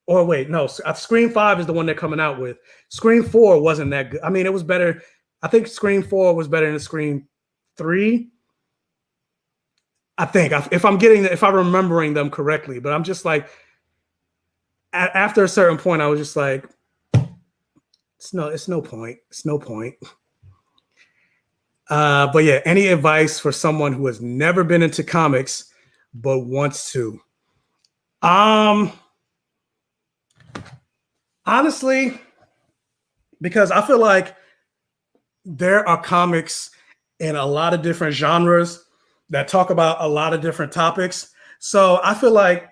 S1: Or wait, no, Scream 5 is the one they're coming out with. Scream 4 wasn't that good. I mean, it was better. I think Scream 4 was better than Scream 3. I think if I'm remembering them correctly, but I'm just like, after a certain point, I was just like, it's no point. It's no point. But yeah, any advice for someone who has never been into comics but wants to? Honestly, because I feel like there are comics in a lot of different genres that talk about a lot of different topics. So I feel like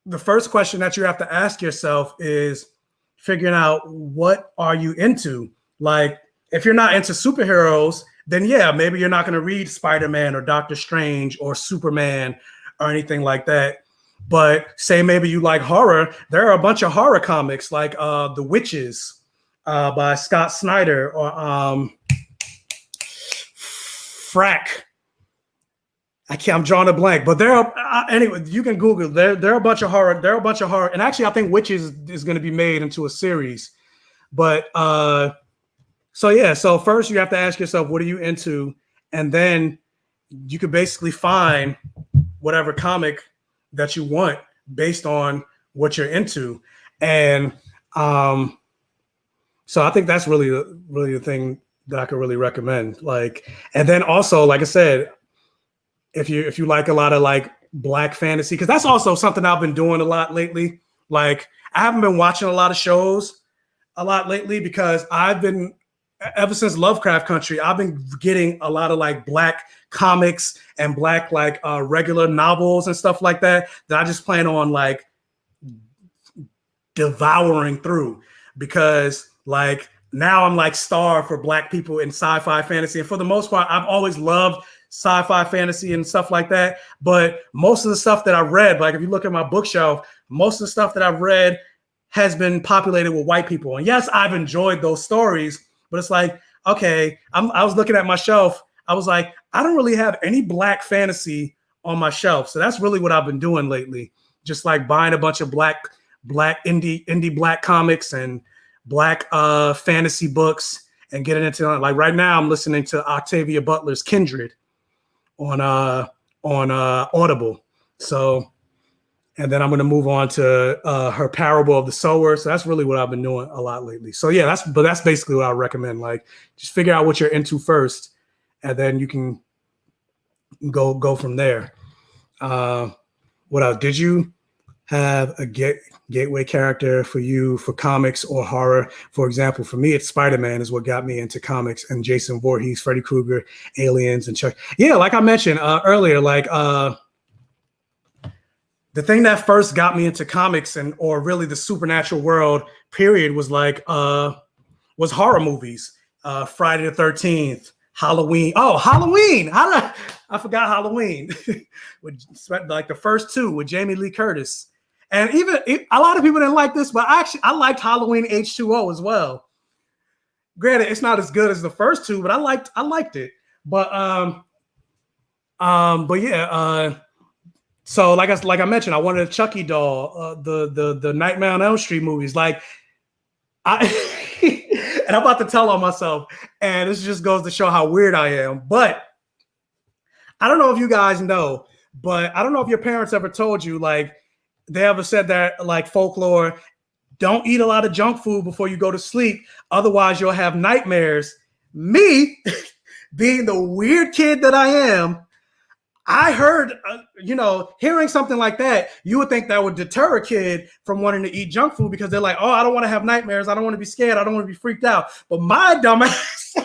S1: the first question that you have to ask yourself is figuring out, what are you into? Like, if you're not into superheroes, then yeah, maybe you're not going to read Spider-Man or Doctor Strange or Superman or anything like that. But say maybe you like horror. There are a bunch of horror comics like The Witches by Scott Snyder, or Frack. I'm drawing a blank, but there are anyway. You can Google. There are a bunch of horror. There are a bunch of horror, and actually, I think Witches is going to be made into a series. But so yeah. So first, you have to ask yourself, what are you into, and then you could basically find whatever comic that you want based on what you're into, and so I think that's really the thing that I could really recommend. Like, and then also, like I said, if you like a lot of like Black fantasy, because that's also something I've been doing a lot lately. Like, I haven't been watching a lot of shows a lot lately because ever since Lovecraft Country, I've been getting a lot of like Black comics and Black like regular novels and stuff like that I just plan on like devouring through, because like now I'm like starved for Black people in sci-fi fantasy. And for the most part, I've always loved sci-fi fantasy and stuff like that. But most of the stuff that I've read, like if you look at my bookshelf, most of the stuff that I've read has been populated with white people. And yes, I've enjoyed those stories, but it's like, okay, I was looking at my shelf. I was like, I don't really have any Black fantasy on my shelf. So that's really what I've been doing lately. Just like buying a bunch of black indie Black comics and Black fantasy books and getting into it. Like right now I'm listening to Octavia Butler's Kindred on Audible. So, and then I'm going to move on to her Parable of the Sower. So that's really what I've been doing a lot lately. So yeah, that's basically what I recommend. Like, just figure out what you're into first, and then you can go from there. What else? Did you have a gateway character for you for comics or horror? For example, for me, it's Spider-Man is what got me into comics, and Jason Voorhees, Freddy Krueger, Aliens, and Chuck. Yeah, like I mentioned earlier, like the thing that first got me into comics or really the supernatural world period was like was horror movies. Friday the 13th, Halloween. Oh, Halloween! I forgot Halloween. With like the first two with Jamie Lee Curtis. And even a lot of people didn't like this, but I liked Halloween H2O as well. Granted, it's not as good as the first two, but I liked it. But But yeah, so like I mentioned, I wanted a Chucky doll, the Nightmare on Elm Street movies. Like I and I'm about to tell on myself, and this just goes to show how weird I am. But I don't know if you guys know, but I don't know if your parents ever told you, like, they ever said that, like, folklore, don't eat a lot of junk food before you go to sleep. Otherwise, you'll have nightmares. Me, being the weird kid that I am, I heard, hearing something like that, you would think that would deter a kid from wanting to eat junk food because they're like, oh, I don't want to have nightmares. I don't want to be scared. I don't want to be freaked out. But my dumbass,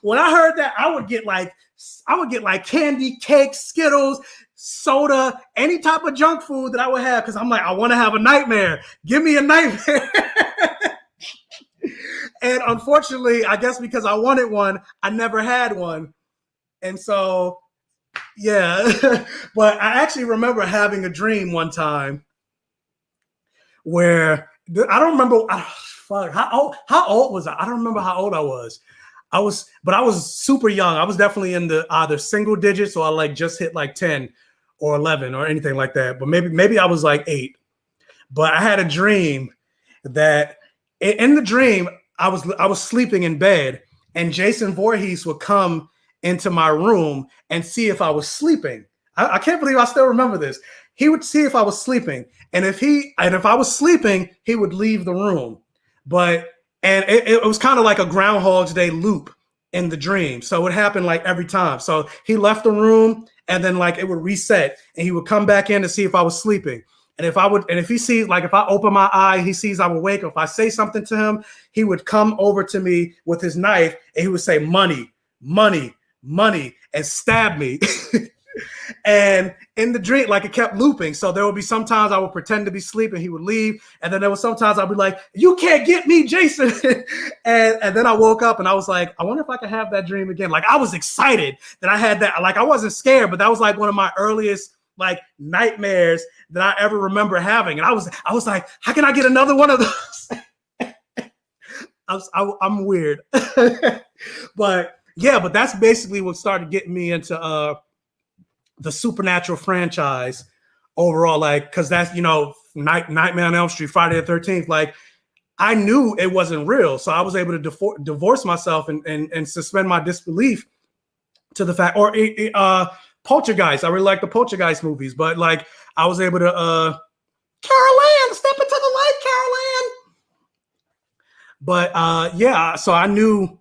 S1: when I heard that, I would get like candy, cake, Skittles, soda, any type of junk food that I would have because I'm like, I want to have a nightmare. Give me a nightmare. And unfortunately, I guess because I wanted one, I never had one. And so, yeah. But I actually remember having a dream one time where I don't remember how old was I? I don't remember how old I was. I was super young. I was definitely in the either single digits or I like just hit like 10 or 11 or anything like that. But maybe I was like 8. But I had a dream that in the dream I was sleeping in bed and Jason Voorhees would come into my room and see if I was sleeping. I can't believe I still remember this. He would see if I was sleeping, and if I was sleeping, he would leave the room. And it was kind of like a Groundhog's Day loop in the dream. So it would happen like every time. So he left the room and then like it would reset and he would come back in to see if I was sleeping. And if he sees, like if I open my eye, he sees I'm awake. Or if I say something to him, he would come over to me with his knife and he would say, money, money, money, and stab me. And in the dream, like it kept looping. So there would be sometimes I would pretend to be sleeping, he would leave. And then there was sometimes I'd be like, you can't get me, Jason. and then I woke up and I was like, I wonder if I could have that dream again. Like I was excited that I had that. Like I wasn't scared, but that was like one of my earliest like nightmares that I ever remember having. And I was like, how can I get another one of those? I'm weird. But yeah, but that's basically what started getting me into the Supernatural franchise overall, like, because that's, Nightmare on Elm Street, Friday the 13th, like, I knew it wasn't real. So I was able to divorce myself and suspend my disbelief to the fact, or Poltergeist. I really like the Poltergeist movies, but like, I was able to, Carol Ann, step into the light, Carol Ann. But yeah, so I knew,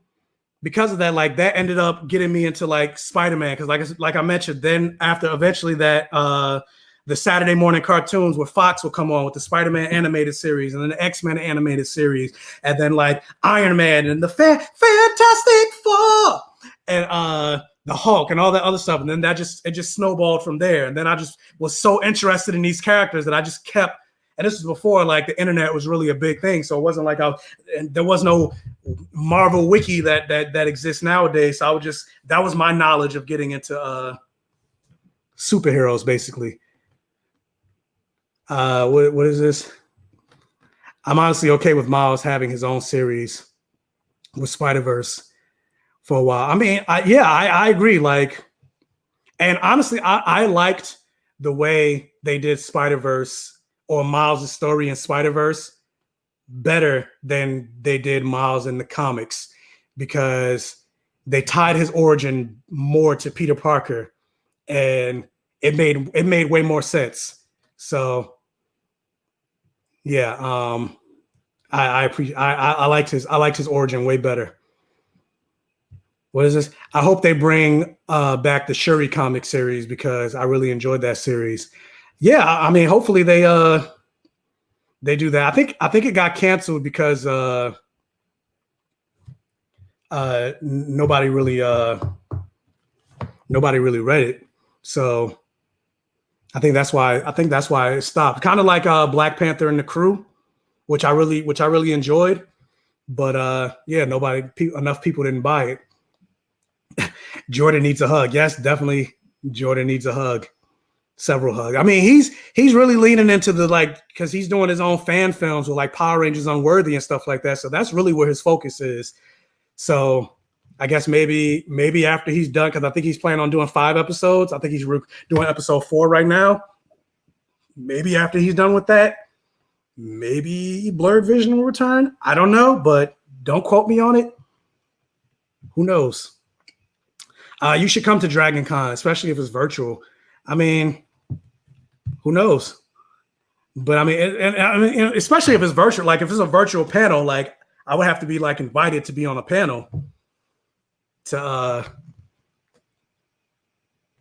S1: because of that, like that ended up getting me into like Spider-Man. Because like I mentioned, then after eventually that the Saturday morning cartoons where Fox would come on with the Spider-Man animated series and then the X-Men animated series, and then like Iron Man and the Fantastic Four and the Hulk and all that other stuff. And then it just snowballed from there. And then I just was so interested in these characters that I just kept. And this was before like the internet was really a big thing. So it wasn't like there was no Marvel wiki that exists nowadays. So that was my knowledge of getting into superheroes, basically. What is this? I'm honestly okay with Miles having his own series with Spider-Verse for a while. I mean, I agree. Like, and honestly, I liked the way they did Spider-Verse or Miles' story in Spider-Verse better than they did Miles in the comics, because they tied his origin more to Peter Parker and it made way more sense. So yeah, I liked his origin way better. What is this? I hope they bring back the Shuri comic series because I really enjoyed that series. Yeah, I mean, hopefully they do that. I think it got canceled because nobody really read it. So I think that's why it stopped. Kind of like Black Panther and the Crew, which I really enjoyed, but yeah, enough people didn't buy it. Jordan needs a hug. Yes, definitely. Jordan needs a hug. Several hugs. I mean, he's really leaning into the because he's doing his own fan films with like Power Rangers Unworthy and stuff like that. So that's really where his focus is. So I guess maybe after he's done, because I think he's planning on doing 5 episodes. I think he's doing episode 4 right now. Maybe after he's done with that, maybe Blurred Vision will return. I don't know, but don't quote me on it. Who knows? You should come to Dragon Con, especially if it's virtual. I mean, who knows? But I mean, especially if it's virtual, like if it's a virtual panel, like I would have to be like invited to be on a panel to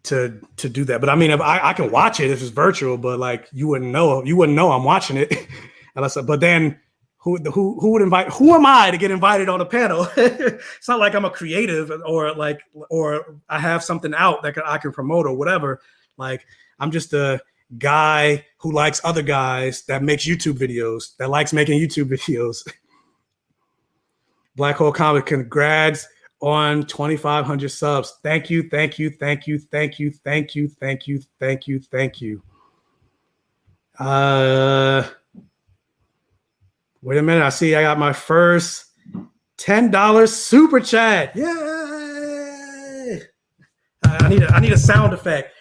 S1: do that. But I mean, if I can watch it if it's virtual, but like you wouldn't know I'm watching it unless. But then who would invite? Who am I to get invited on a panel? It's not like I'm a creative or I have something out that I can promote or whatever. Like I'm just a guy who likes other guys that makes YouTube videos, that likes making YouTube videos. Black Hole Comic, congrats on 2,500 subs. Thank you. Wait a minute. I see I got my first $10 super chat. Yay! I need a sound effect.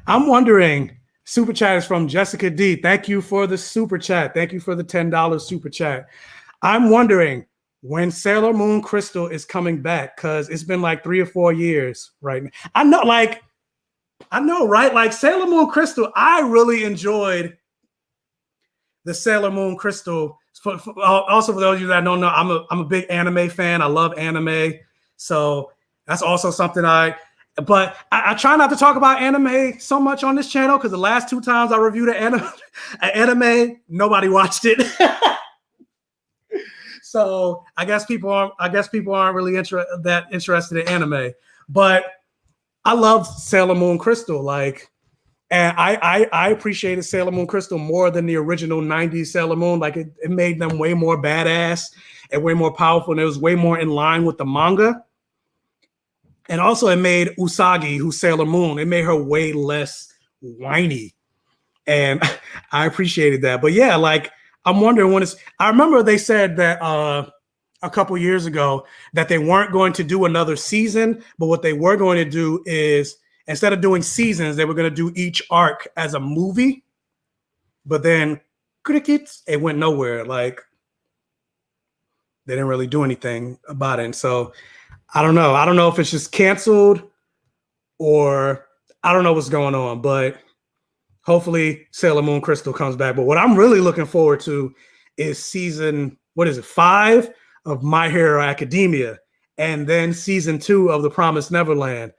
S1: I'm wondering, super chat is from Jessica D. Thank you for the super chat. Thank you for the $10 super chat. I'm wondering when Sailor Moon Crystal is coming back, because it's been like 3 or 4 years right now. I know, right? Like Sailor Moon Crystal, I really enjoyed the Sailor Moon Crystal. Also, for those of you that don't know, I'm a big anime fan. I love anime. So that's also something But I try not to talk about anime so much on this channel because the last 2 times I reviewed an anime, nobody watched it. So I guess people aren't really interested in anime. But I love Sailor Moon Crystal, and I appreciated Sailor Moon Crystal more than the original 90s Sailor Moon. Like it made them way more badass and way more powerful, and it was way more in line with the manga. And also it made Usagi, who's Sailor Moon, it made her way less whiny. And I appreciated that. But yeah, like I'm wondering I remember they said that a couple years ago that they weren't going to do another season, but what they were going to do is instead of doing seasons, they were going to do each arc as a movie. But then crickets, it went nowhere. Like they didn't really do anything about it. And so I don't know. I don't know if it's just canceled or I don't know what's going on, but hopefully Sailor Moon Crystal comes back. But what I'm really looking forward to is season, 5 of My Hero Academia, and then season 2 of The Promised Neverland.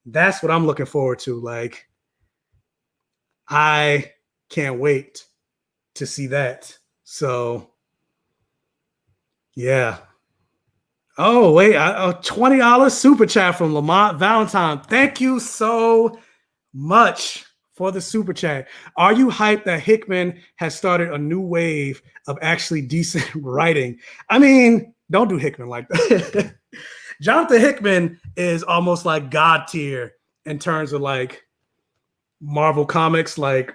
S1: That's what I'm looking forward to. Like, I can't wait to see that. So, yeah. Oh, wait, a $20 super chat from Lamont Valentine. Thank you so much for the super chat. Are you hyped that Hickman has started a new wave of actually decent writing? I mean, don't do Hickman like that. Jonathan Hickman is almost like God tier in terms of like Marvel Comics. Like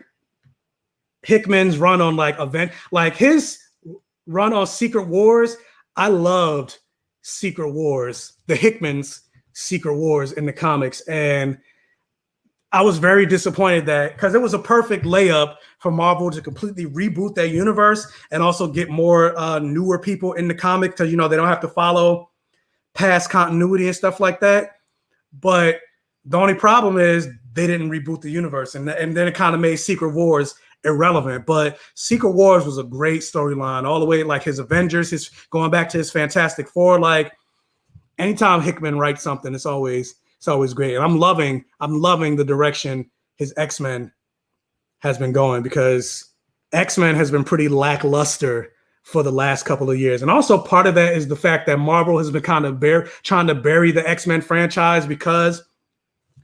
S1: Hickman's run on his run on Secret Wars. I loved Secret Wars, the Hickman's Secret Wars in the comics. And I was very disappointed that because it was a perfect layup for Marvel to completely reboot their universe and also get more newer people in the comic because, they don't have to follow past continuity and stuff like that. But the only problem is they didn't reboot the universe. And then it kind of made Secret Wars irrelevant. But Secret Wars was a great storyline all the way, like his Avengers, his going back to his Fantastic Four. Like anytime Hickman writes something, it's always great. And I'm loving the direction his X-Men has been going, because X-Men has been pretty lackluster for the last couple of years. And also part of that is the fact that Marvel has been kind of trying to bury the X-Men franchise because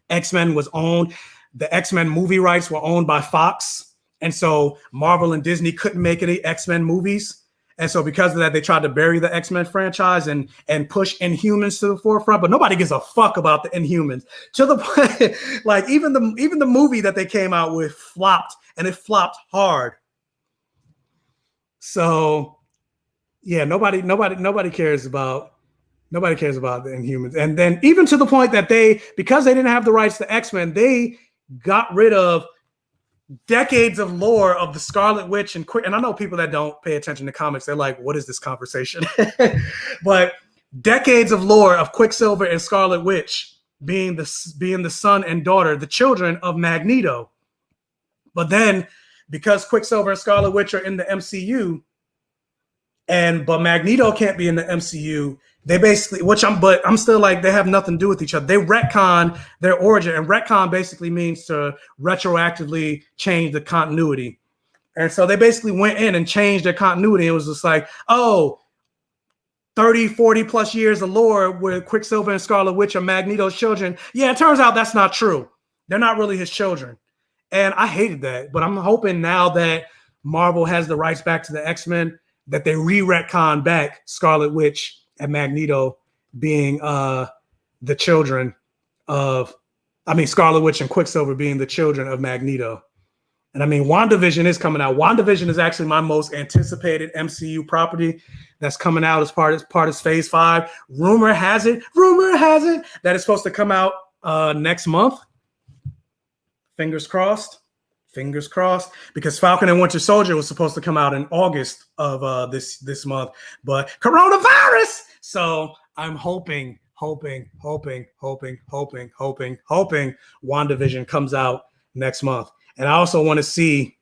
S1: X-Men was owned. The X-Men movie rights were owned by Fox. And so Marvel and Disney couldn't make any X-Men movies. And so because of that, they tried to bury the X-Men franchise and push Inhumans to the forefront. But nobody gives a fuck about the Inhumans. To the point, like even the movie that they came out with flopped, and it flopped hard. So Yeah, nobody cares about the Inhumans. And then even to the point that because they didn't have the rights to X-Men, they got rid of decades of lore of the Scarlet Witch and I know people that don't pay attention to comics, they're like, what is this conversation? But decades of lore of Quicksilver and Scarlet Witch being the son and daughter, the children of Magneto. But then because Quicksilver and Scarlet Witch are in the MCU, but Magneto can't be in the MCU, they basically, but I'm still like, they have nothing to do with each other. They retcon their origin, and retcon basically means to retroactively change the continuity. And so they basically went in and changed their continuity. It was just like, 30, 40 plus years of lore where Quicksilver and Scarlet Witch are Magneto's children. Yeah, it turns out that's not true. They're not really his children. And I hated that. But I'm hoping now that Marvel has the rights back to the X-Men, that they re-retcon back Scarlet Witch and Magneto being the children of, Scarlet Witch and Quicksilver being the children of Magneto. And WandaVision is coming out. WandaVision is actually my most anticipated MCU property that's coming out as part of Phase 5. Rumor has it that it's supposed to come out next month. Fingers crossed, because Falcon and Winter Soldier was supposed to come out in August of this month, but coronavirus. So I'm hoping WandaVision comes out next month. And I also want to see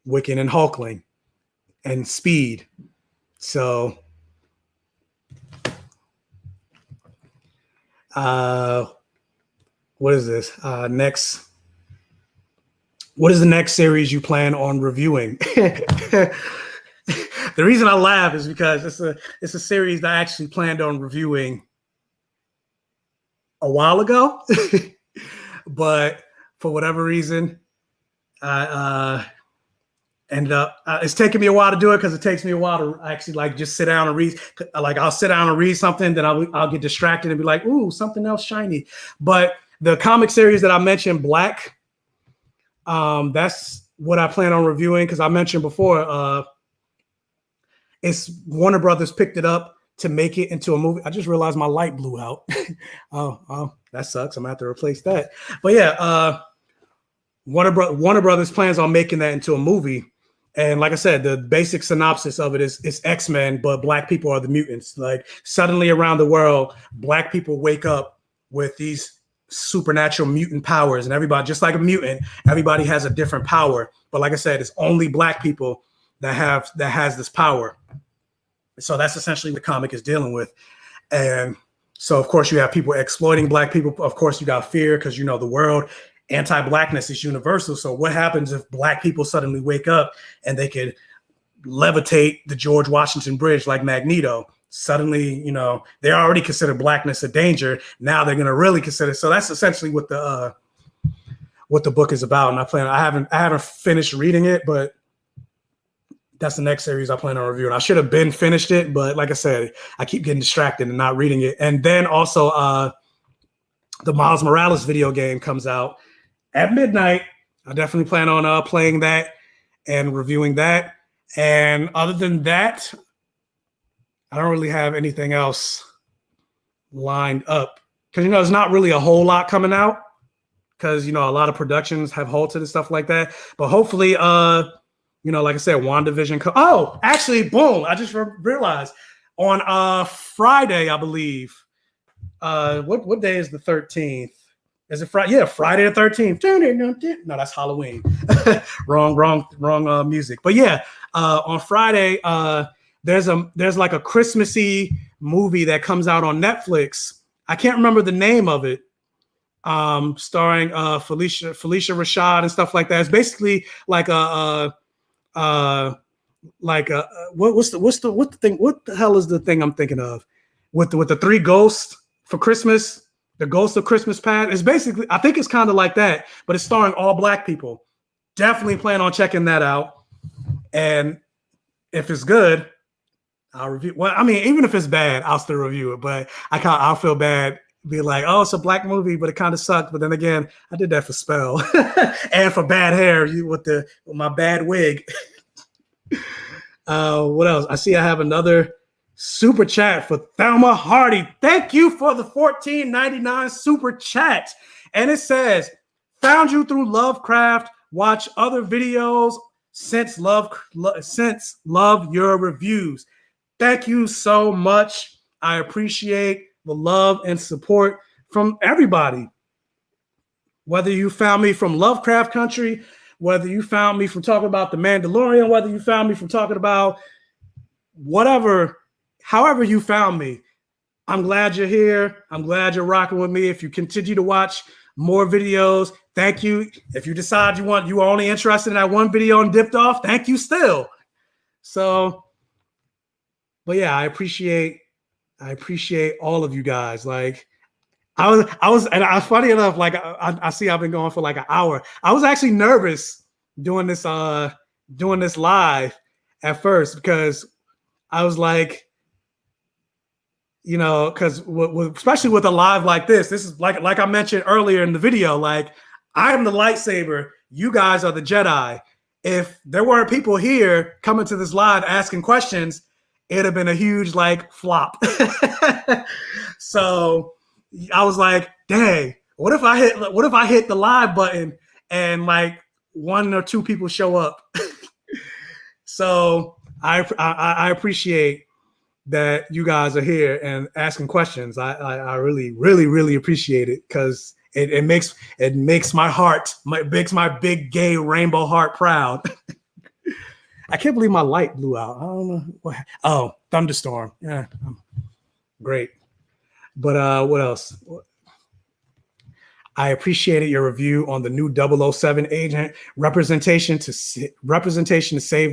S1: Wiccan and Hulkling and Speed. So what is this? What is the next series you plan on reviewing? The reason I laugh is because it's a series that I actually planned on reviewing a while ago, but for whatever reason, I ended up. It's taking me a while to do it because it takes me a while to actually just sit down and read. I'll sit down and read something, then I'll get distracted and be like, "Ooh, something else shiny." But the comic series that I mentioned, Black. That's what I plan on reviewing because I mentioned before. It's Warner Brothers picked it up to make it into a movie. I just realized my light blew out. oh, that sucks. I'm gonna have to replace that. But yeah, Warner Brothers plans on making that into a movie. And like I said, the basic synopsis of it is X-Men, but Black people are the mutants. Like suddenly around the world, Black people wake up with these supernatural mutant powers, and everybody, just like a mutant, everybody has a different power. But like I said, it's only Black people that has this power. So that's essentially what the comic is dealing with. And so of course you have people exploiting Black people. Of course you got fear because the world, anti-Blackness is universal. So what happens if Black people suddenly wake up and they could levitate the George Washington Bridge like Magneto? Suddenly, they already consider Blackness a danger. Now they're going to really consider. So that's essentially what the book is about. And I haven't finished reading it, but that's the next series I plan on reviewing. I should have been finished it, but like I said, I keep getting distracted and not reading it. And then also the Miles Morales video game comes out at midnight. I definitely plan on playing that and reviewing that. And other than that, I don't really have anything else lined up because, there's not really a whole lot coming out because, a lot of productions have halted and stuff like that. But hopefully, like I said, WandaVision. Actually, boom. I just realized on Friday, I believe. What day is the 13th? Is it Friday? Yeah, Friday the 13th. No, that's Halloween. wrong music. But yeah, on Friday, there's like a Christmassy movie that comes out on Netflix. I can't remember the name of it. Starring Felicia Rashad and stuff like that. It's basically like what's the thing? What the hell is the thing I'm thinking of? With the three ghosts for Christmas, the Ghost of Christmas Past. It's basically, I think it's kind of like that, but it's starring all Black people. Definitely plan on checking that out. And if it's good, I'll review. Well, even if it's bad, I'll still review it. But I'll feel bad, be like, oh, it's a Black movie, but it kind of sucked. But then again, I did that for Spell and for bad hair with my bad wig. What else? I see I have another super chat for Thelma Hardy. Thank you for the $14.99 super chat. And it says, found you through Lovecraft. Watch other videos since love your reviews. Thank you so much. I appreciate the love and support from everybody. Whether you found me from Lovecraft Country, whether you found me from talking about The Mandalorian, whether you found me from talking about whatever, however you found me, I'm glad you're here. I'm glad you're rocking with me. If you continue to watch more videos, thank you. If you decide you are only interested in that one video and dipped off, thank you still. So, but yeah, I appreciate all of you guys. Like, I was, and funny enough, like I see I've been going for like an hour. I was actually nervous doing this live at first because I was like, you know, because especially with a live like this is like I mentioned earlier in the video, like I am the lightsaber, you guys are the Jedi. If there weren't people here coming to this live asking questions, it'd have been a huge like flop. So I was like, dang, what if I hit the live button and like one or two people show up? So I appreciate that you guys are here and asking questions. I really, really, really appreciate it because it makes my heart, makes my big gay rainbow heart proud. I can't believe my light blew out. I don't know what. Oh, thunderstorm. Yeah, great. But what else? I appreciated your review on the new 007 agent. Representation to save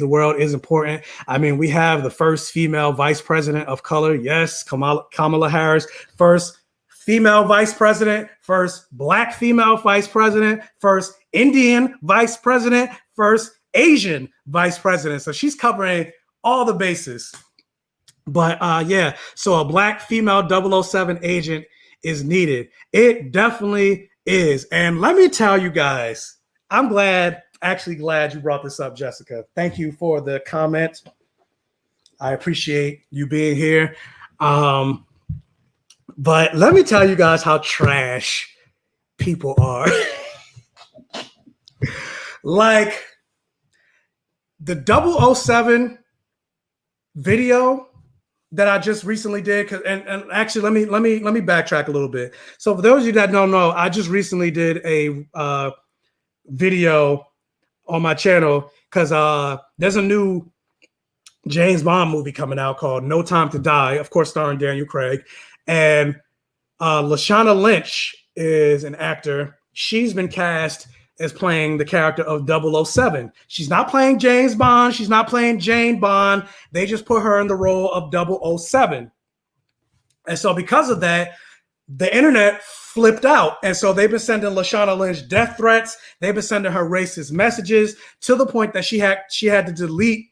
S1: the world is important. I mean, we have the first female vice president of color. Yes, Kamala Harris, first female vice president, first Black female vice president, first Indian vice president, first Asian vice president. So she's covering all the bases. But yeah, so a Black female 007 agent is needed. It definitely is. And let me tell you guys, I'm actually glad you brought this up, Jessica. Thank you for the comment. I appreciate you being here. But let me tell you guys how trash people are. Like the 007 video that I just recently did, and actually let me backtrack a little bit. So for those of you that don't know, I just recently did a video on my channel because there's a new James Bond movie coming out called No Time to Die, of course starring Daniel Craig, and Lashana Lynch is an actor. She's been cast as playing the character of 007. She's not playing James Bond. She's not playing Jane Bond. They just put her in the role of 007. And so because of that, the internet flipped out. And so they've been sending Lashana Lynch death threats. They've been sending her racist messages to the point that she had to delete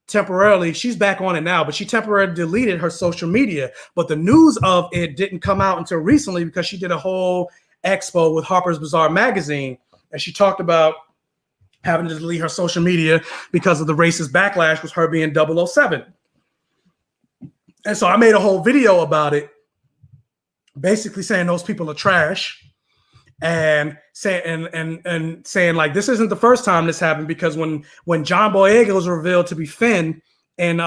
S1: temporarily. She's back on it now, but she temporarily deleted her social media. But the news of it didn't come out until recently because she did a whole expo with Harper's Bazaar magazine. And she talked about having to delete her social media because of the racist backlash with her being 007. And so I made a whole video about it, basically saying those people are trash and saying and saying like this isn't the first time this happened, because when John Boyega was revealed to be Finn in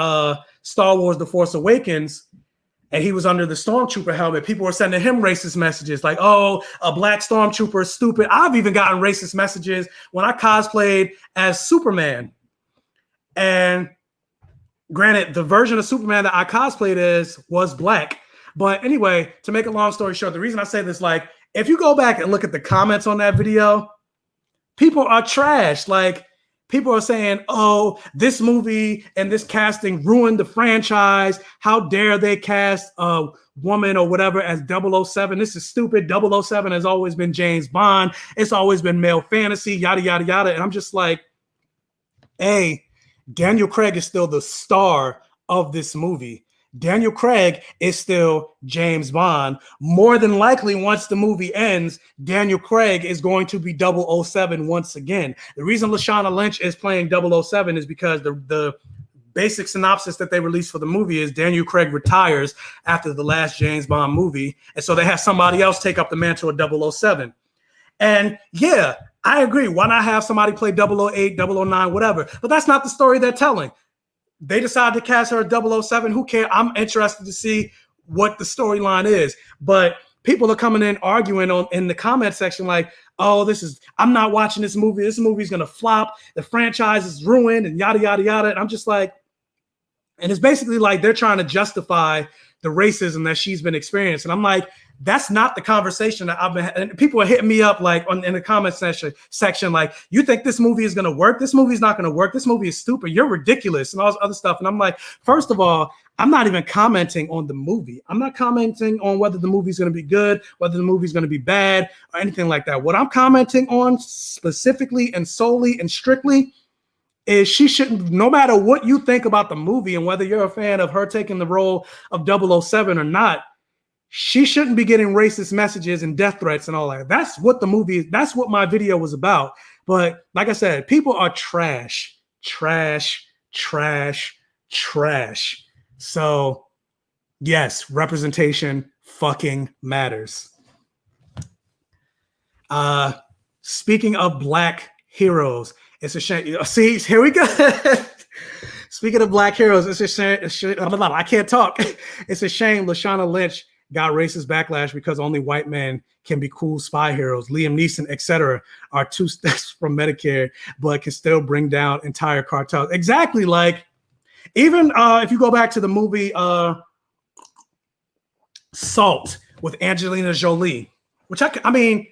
S1: Star Wars The Force Awakens, and he was under the stormtrooper helmet, people were sending him racist messages like, oh, a Black stormtrooper is stupid. I've even gotten racist messages when I cosplayed as Superman. And granted, the version of Superman that I cosplayed as was Black. But anyway, to make a long story short, the reason I say this, like, if you go back and look at the comments on that video, people are trash. Like, people are saying, oh, this movie and this casting ruined the franchise. How dare they cast a woman or whatever as 007? This is stupid. 007 has always been James Bond. It's always been male fantasy, yada, yada, yada. And I'm just like, hey, Daniel Craig is still the star of this movie. Daniel Craig is still James Bond. More than likely, once the movie ends, Daniel Craig is going to be 007 once again. The reason Lashana Lynch is playing 007 is because the basic synopsis that they released for the movie is Daniel Craig retires after the last James Bond movie. And so they have somebody else take up the mantle of 007. And yeah, I agree. Why not have somebody play 008, 009, whatever? But that's not the story they're telling. They decided to cast her at 007. Who cares? I'm interested to see what the storyline is. But people are coming in arguing in the comment section like, oh, I'm not watching this movie. This movie's going to flop. The franchise is ruined and yada, yada, yada. And I'm just like, and it's basically like they're trying to justify the racism that she's been experiencing. I'm like, that's not the conversation that I've been. And people are hitting me up like in the comment section, like, you think this movie is going to work? This movie's not going to work. This movie is stupid. You're ridiculous and all this other stuff. And I'm like, first of all, I'm not even commenting on the movie. I'm not commenting on whether the movie's going to be good, whether the movie's going to be bad or anything like that. What I'm commenting on specifically and solely and strictly is she shouldn't, no matter what you think about the movie and whether you're a fan of her taking the role of 007 or not, she shouldn't be getting racist messages and death threats and all that. That's what the movie is. That's what my video was about. But like I said, people are trash. So yes, representation fucking matters. Speaking of Black heroes, it's a shame. See, here we go. Speaking of Black heroes, it's a shame. I can't talk. It's a shame Lashana Lynch got racist backlash because only white men can be cool spy heroes. Liam Neeson, etc., are 2 steps from Medicare, but can still bring down entire cartels. Exactly. Like, even if you go back to the movie Salt with Angelina Jolie, which I mean,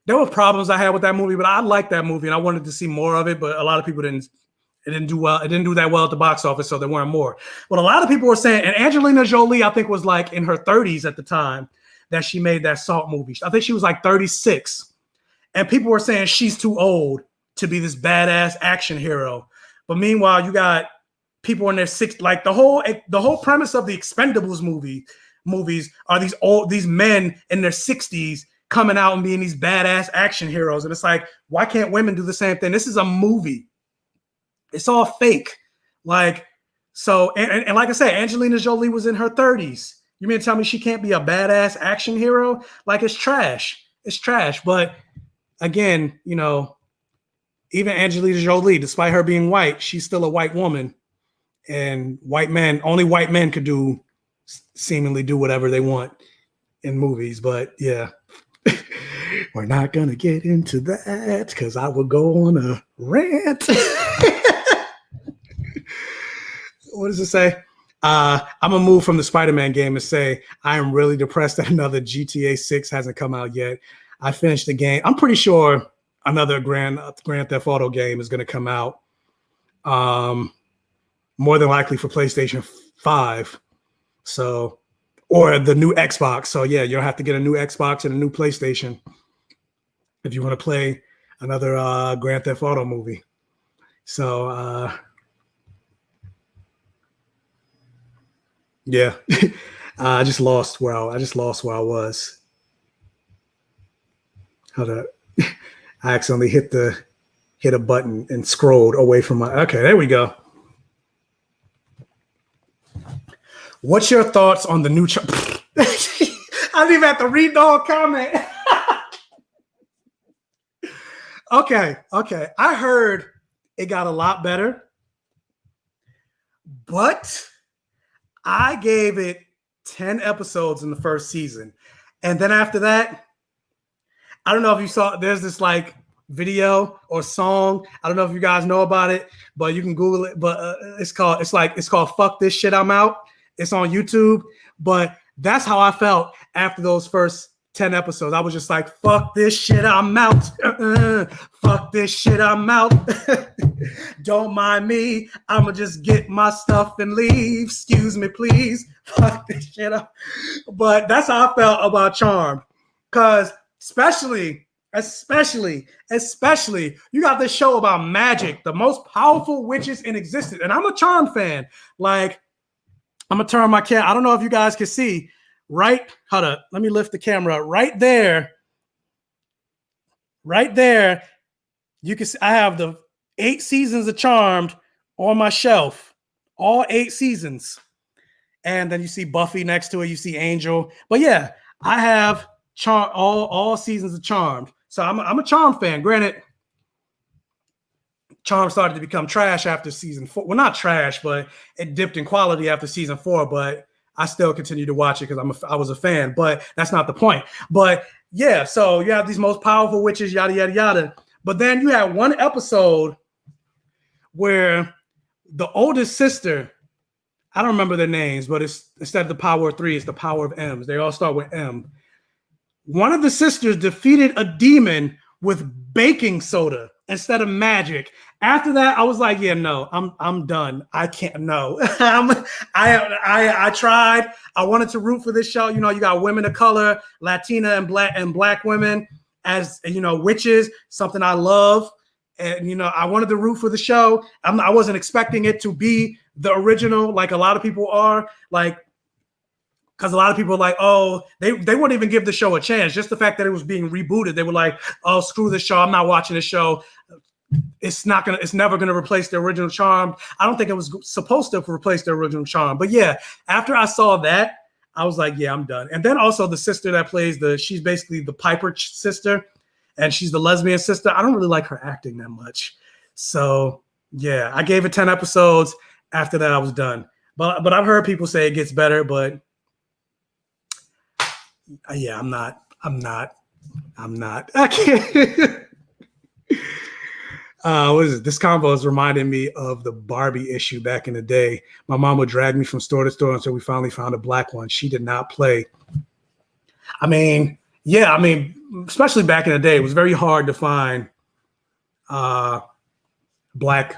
S1: there were problems I had with that movie, but I liked that movie and I wanted to see more of it. But a lot of people didn't. It didn't do well. It didn't do that well at the box office, so there weren't more. But a lot of people were saying, and Angelina Jolie, I think, was like in her 30s at the time that she made that Salt movie. I think she was like 36. And people were saying she's too old to be this badass action hero. But meanwhile, you got people in their 60s. Like the whole premise of the Expendables movies are these men in their 60s coming out and being these badass action heroes. And it's like, why can't women do the same thing? This is a movie. It's all fake. Like, so, and like I said, Angelina Jolie was in her 30s. You mean to tell me she can't be a badass action hero? Like, it's trash. It's trash. But again, you know, even Angelina Jolie, despite her being white, she's still a white woman. And only white men could seemingly do whatever they want in movies. But yeah, we're not going to get into that because I will go on a rant. What does it say? I'm gonna move from the Spider-Man game and say I am really depressed that another GTA 6 hasn't come out yet. I finished the game. I'm pretty sure another Grand Theft Auto game is gonna come out. More than likely for PlayStation 5. So, or the new Xbox. So yeah, you'll have to get a new Xbox and a new PlayStation if you want to play another Grand Theft Auto movie. So yeah, I just lost where I was. Hold up. I accidentally hit a button and scrolled away from my. Okay, there we go. What's your thoughts on the new? I didn't even have to read the whole comment. Okay. I heard it got a lot better, but I gave it 10 episodes in the first season. And then after that, I don't know if you saw, there's this like video or song. I don't know if you guys know about it, but you can Google it. But it's called Fuck This Shit, I'm Out. It's on YouTube. But that's how I felt after those first 10 episodes. I was just like, fuck this shit, I'm out. Fuck this shit, I'm out. Don't mind me. I'ma just get my stuff and leave. Excuse me, please. Fuck this shit up. But that's how I felt about Charmed. Because especially, you got this show about magic, the most powerful witches in existence. And I'm a Charmed fan. Like, I'm going to turn my camera. I don't know if you guys can see. Right, hold up. Let me lift the camera up. Right there. You can see I have the 8 seasons of Charmed on my shelf. all 8 seasons. And then you see Buffy next to it. You see Angel. But yeah, I have all seasons of Charmed. So I'm a Charmed fan. Granted, Charmed started to become trash after season 4. Well, not trash, but it dipped in quality after season 4. But I still continue to watch it because I was a fan. But that's not the point. But yeah, so you have these most powerful witches, yada, yada, yada. But then you have one episode where the oldest sister, I don't remember their names, but it's instead of the power of 3, it's the power of M's. They all start with M. One of the sisters defeated a demon with baking soda instead of magic. After that, I was like, yeah, no, I'm done. I can't. No, I tried. I wanted to root for this show. You know, you got women of color, Latina and black women as, you know, witches, something I love. And, you know, I wanted to root for the show. I wasn't expecting it to be the original, like a lot of people are, like, because a lot of people are like, oh, they wouldn't even give the show a chance. Just the fact that it was being rebooted, they were like, oh, screw the show. I'm not watching the show. It's never gonna replace the original charm. I don't think it was supposed to replace the original charm. But yeah, after I saw that, I was like, yeah, I'm done. And then also the sister that plays she's basically the Piper sister, and she's the lesbian sister. I don't really like her acting that much. So yeah, I gave it 10 episodes. After that, I was done. But I've heard people say it gets better, but yeah, I'm not. I can't. What is it? This combo is reminding me of the Barbie issue back in the day. My mom would drag me from store to store until we finally found a black one. She did not play. I mean, especially back in the day, it was very hard to find black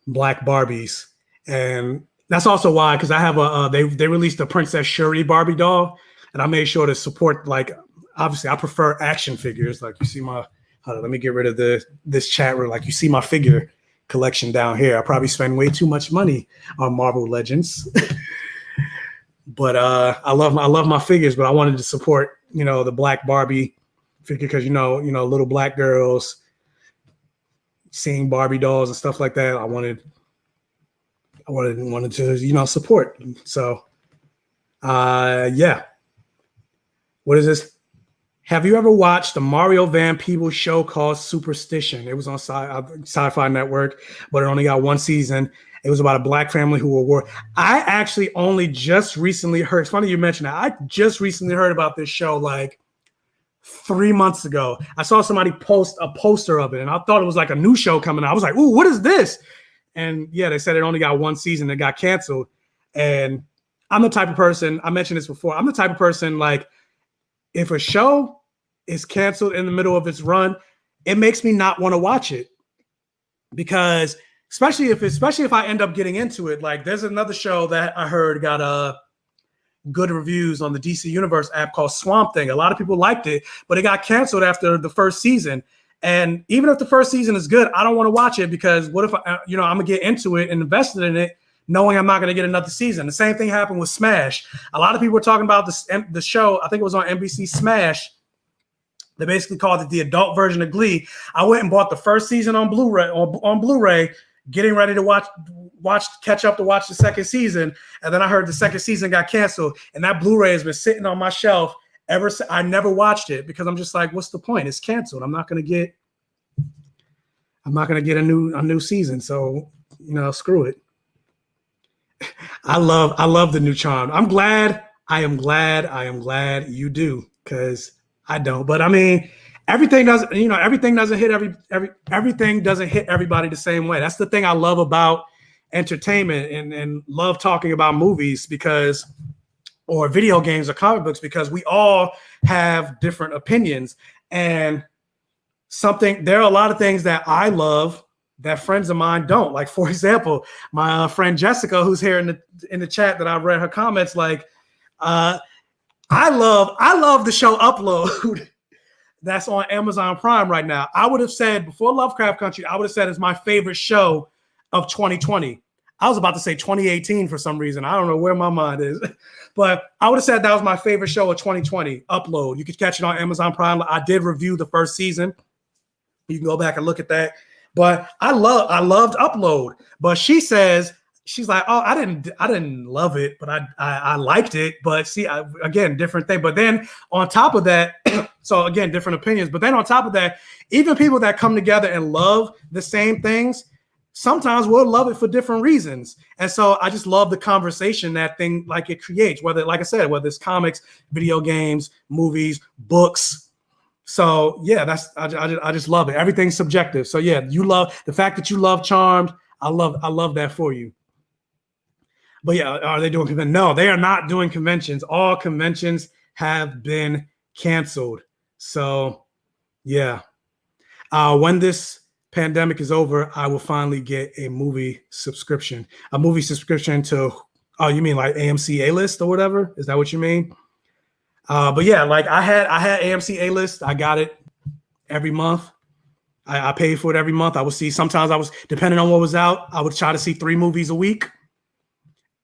S1: Barbies. And that's also why, because I have they released a Princess Shuri Barbie doll, and I made sure to support, like, obviously I prefer action figures. Like, you see let me get rid of this chat room. Like, you see my figure collection down here. I probably spend way too much money on Marvel Legends. But I love my figures, but I wanted to support, you know, the black Barbie figure because, you know, little black girls seeing Barbie dolls and stuff like that. I wanted to, you know, support. So yeah. What is this? Have you ever watched the Mario Van Peebles show called Superstition? It was on Sci-Fi Network, but it only got 1 season. It was about a black family who were war. I actually only just recently heard. It's funny you mentioned that. I just recently heard about this show like 3 months ago. I saw somebody post a poster of it, and I thought it was like a new show coming out. I was like, "Ooh, what is this?" And yeah, they said it only got 1 season. It got canceled. And I'm the type of person, I mentioned this before, I'm the type of person, like, if a show is canceled in the middle of its run, it makes me not want to watch it. Because especially if I end up getting into it, like there's another show that I heard got good reviews on the DC Universe app called Swamp Thing. A lot of people liked it, but it got canceled after the first season. And even if the first season is good, I don't want to watch it because what if I'm gonna get into it and invested in it, knowing I'm not going to get another season. The same thing happened with Smash. A lot of people were talking about the show. I think it was on NBC, Smash. They basically called it the adult version of Glee. I went and bought the first season on Blu-ray, getting ready to catch up to watch the second season. And then I heard the second season got canceled, and that Blu-ray has been sitting on my shelf ever since. I never watched it because I'm just like, what's the point? It's canceled. I'm not going to get a new season. So, you know, screw it. I love the new Charm. I am glad you do, because I don't. But I mean, everything doesn't hit everything doesn't hit everybody the same way. That's the thing I love about entertainment and love talking about movies or video games or comic books, because we all have different opinions. And there are a lot of things that I love that friends of mine don't. Like, for example, my friend Jessica, who's here in the chat that I've read her comments, like, I love the show Upload that's on Amazon Prime right now. I would have said before Lovecraft Country, I would have said it's my favorite show of 2020. I was about to say 2018 for some reason. I don't know where my mind is, but I would have said that was my favorite show of 2020, Upload. You could catch it on Amazon Prime. I did review the first season. You can go back and look at that. But I loved Upload. But she says she's like, oh, I didn't love it, but I liked it. But see, again, different thing. But then on top of that, so again, different opinions. But then on top of that, even people that come together and love the same things, sometimes we'll love it for different reasons. And so I just love the conversation that thing like it creates, whether, like I said, whether it's comics, video games, movies, books. So yeah, I just love it. Everything's subjective. So yeah, you love the fact that you love Charmed. I love that for you. But yeah, are they doing conventions? No, they are not doing conventions. All conventions have been canceled. So yeah, when this pandemic is over, I will finally get a movie subscription. A movie subscription to, oh, you mean like AMC A-List or whatever? Is that what you mean? But yeah, like I had AMC A-List. I got it every month. I paid for it every month. I would see, sometimes I was, depending on what was out, I would try to see 3 movies a week.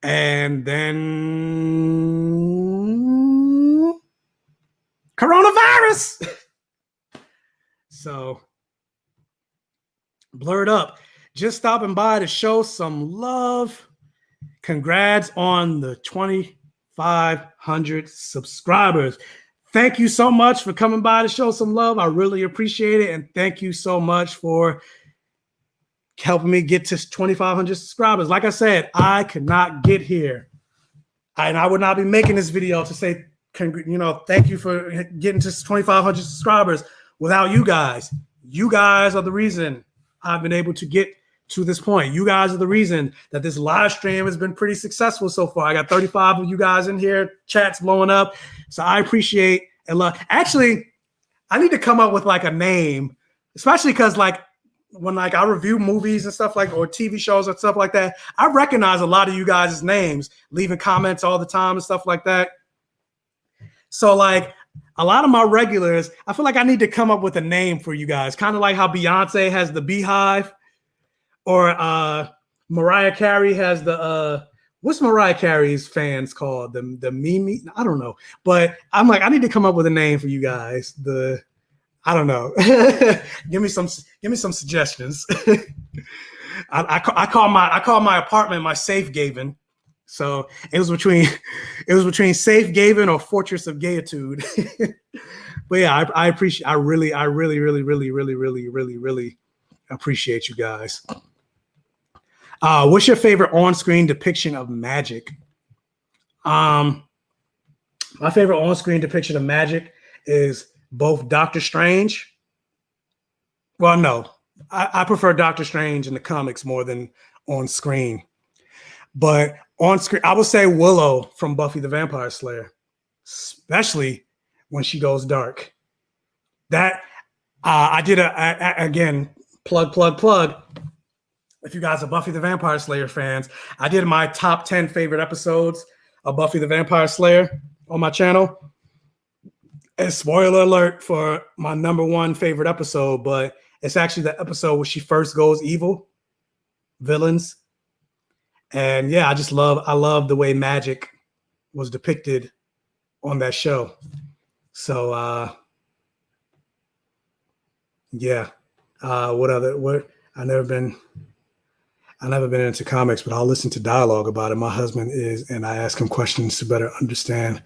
S1: And then coronavirus. So Blurred Up, just stopping by to show some love. Congrats on the 2,500 subscribers. Thank you so much for coming by to show some love. I really appreciate it. And thank you so much for helping me get to 2,500 subscribers. Like I said, I could not get here. And I would not be making this video to say, thank you for getting to 2,500 subscribers without you guys. You guys are the reason I've been able to get to this point. You guys are the reason that this live stream has been pretty successful so far. I got 35 of you guys in here, chat's blowing up. So I appreciate and love. Actually, I need to come up with like a name, especially because like when like I review movies and stuff like, or TV shows and stuff like that, I recognize a lot of you guys' names, leaving comments all the time and stuff like that. So like a lot of my regulars, I feel like I need to come up with a name for you guys, kind of like how Beyonce has the Beehive, or Mariah Carey has the what's Mariah Carey's fans called? The Mimi? I don't know. But I'm like, I need to come up with a name for you guys. I don't know. give me some suggestions. I call my apartment my safe Gaven. So it was between Safe Gaven or Fortress of Gayitude. But yeah, I appreciate, I really appreciate you guys. What's your favorite on-screen depiction of magic? My favorite on-screen depiction of magic is both Doctor Strange. Well, no, I prefer Doctor Strange in the comics more than on screen. But on screen, I would say Willow from Buffy the Vampire Slayer, especially when she goes dark. That I did again, plug. If you guys are Buffy the Vampire Slayer fans, I did my top 10 favorite episodes of Buffy the Vampire Slayer on my channel. And spoiler alert for my #1 favorite episode, but it's actually the episode where she first goes evil, villains. And yeah, I love the way magic was depicted on that show. So yeah. What I've never been into comics, but I'll listen to dialogue about it. My husband is, and I ask him questions to better understand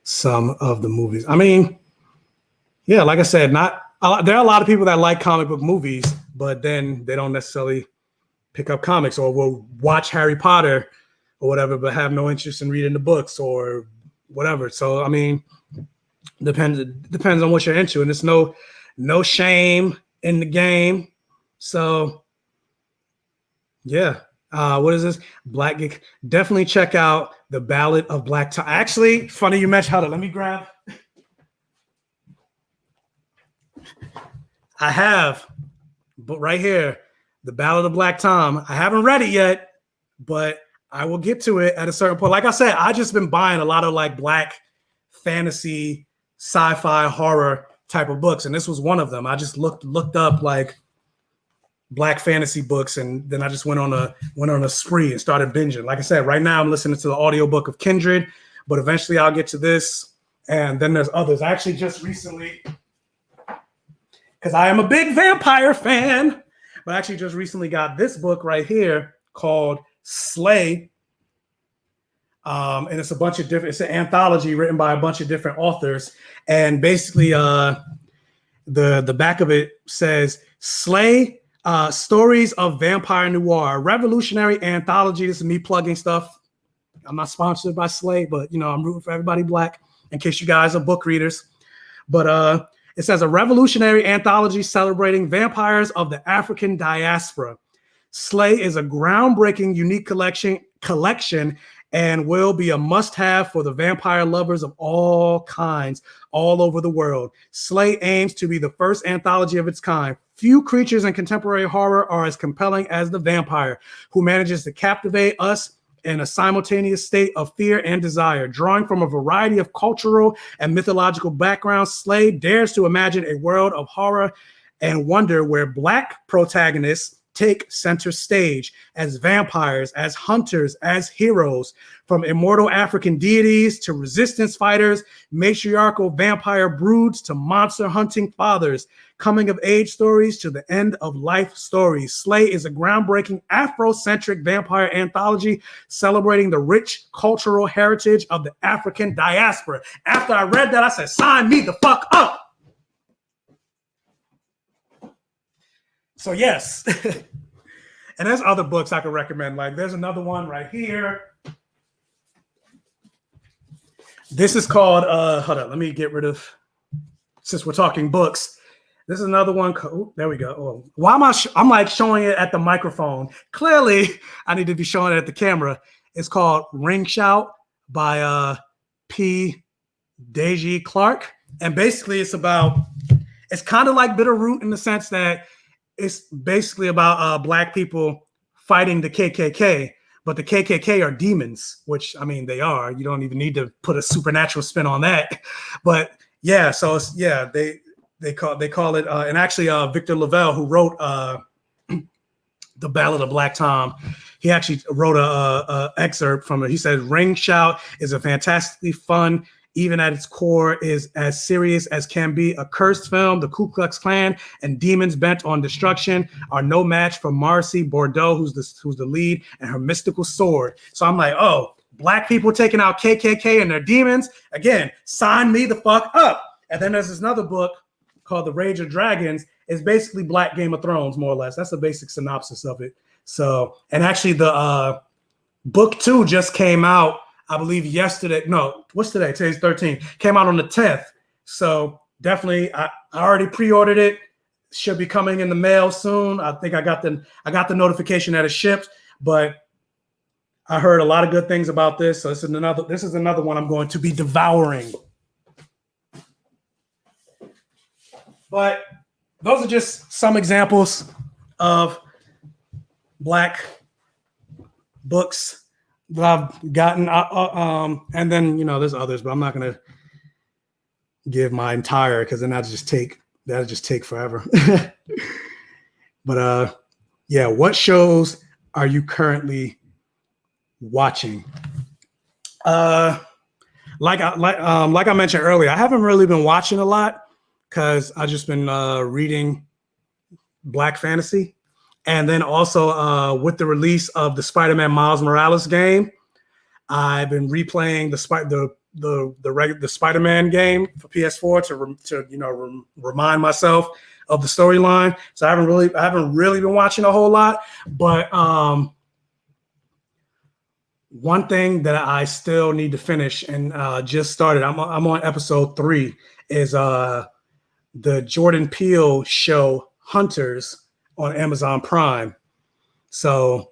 S1: some of the movies. I mean, yeah, like I said, there are a lot of people that like comic book movies, but then they don't necessarily pick up comics or will watch Harry Potter or whatever, but have no interest in reading the books or whatever. So, I mean, depends on what you're into, and there's no shame in the game. So, yeah. What is this? BlackGayComicGeek. Definitely check out The Ballad of Black Tom. Actually, funny you mentioned. Hold on, let me grab. I have, but right here, The Ballad of Black Tom. I haven't read it yet, but I will get to it at a certain point. Like I said, I just been buying a lot of like black fantasy, sci-fi, horror type of books, and this was one of them. I just looked up like black fantasy books, and then I just went on a spree and started binging. Like I said, right now I'm listening to the audiobook of Kindred, but eventually I'll get to this, and then there's others. I actually just recently, because I am a big vampire fan, but I actually just recently got this book right here called Slay. And it's a bunch of different, it's an anthology written by a bunch of different authors. And basically the back of it says Slay, Stories of Vampire Noir, revolutionary anthology. This is me plugging stuff. I'm not sponsored by Slay, but you know, I'm rooting for everybody black in case you guys are book readers. But it says a revolutionary anthology celebrating vampires of the African diaspora. Slay is a groundbreaking, unique collection and will be a must-have for the vampire lovers of all kinds all over the world. Slay aims to be the first anthology of its kind. Few creatures in contemporary horror are as compelling as the vampire, who manages to captivate us in a simultaneous state of fear and desire. Drawing from a variety of cultural and mythological backgrounds, Slay dares to imagine a world of horror and wonder where Black protagonists take center stage as vampires, as hunters, as heroes, from immortal African deities to resistance fighters, matriarchal vampire broods to monster hunting fathers, coming of age stories to the end of life stories. Slay is a groundbreaking Afrocentric vampire anthology celebrating the rich cultural heritage of the African diaspora. After I read that, I said, sign me the fuck up. So yes, and there's other books I could recommend. Like there's another one right here. This is called, hold on, let me get rid of, since we're talking books. This is another one. Oh, there we go. Oh, why am I'm like showing it at the microphone. Clearly, I need to be showing it at the camera. It's called Ring Shout by P. Deji Clark. And basically it's kind of like Bitterroot in the sense that it's basically about Black people fighting the KKK, but the KKK are demons, which, I mean, they are. You don't even need to put a supernatural spin on that. But yeah, so it's, yeah, they call it, and actually Victor Lavelle, who wrote The Ballad of Black Tom, he actually wrote a excerpt from it. He said, Ring Shout is a fantastically fun, even at its core, is as serious as can be. A cursed film, the Ku Klux Klan and demons bent on destruction are no match for Marcy Bordeaux, who's the lead, and her mystical sword. So I'm like, oh, Black people taking out KKK and their demons. Again, sign me the fuck up. And then there's this another book called The Rage of Dragons. It's basically Black Game of Thrones, more or less. That's a basic synopsis of it. So, and actually the book 2 just came out, I believe yesterday. No, what's today? Today's 13th. Came out on the 10th. So definitely, I already pre-ordered it. Should be coming in the mail soon. I think I got the notification that it shipped, but I heard a lot of good things about this. So this is another one I'm going to be devouring. But those are just some examples of Black books that I've gotten, and then, you know, there's others, but I'm not going to give my entire, because then that'll just take forever. But yeah, what shows are you currently watching? Like I mentioned earlier, I haven't really been watching a lot because I've just been reading Black fantasy. And then also with the release of the Spider-Man Miles Morales game, I've been replaying the Spider-Man game for PS4 to remind myself of the storyline. So I haven't really been watching a whole lot. But one thing that I still need to finish and just started, I'm on episode 3, is the Jordan Peele show Hunters on Amazon Prime. So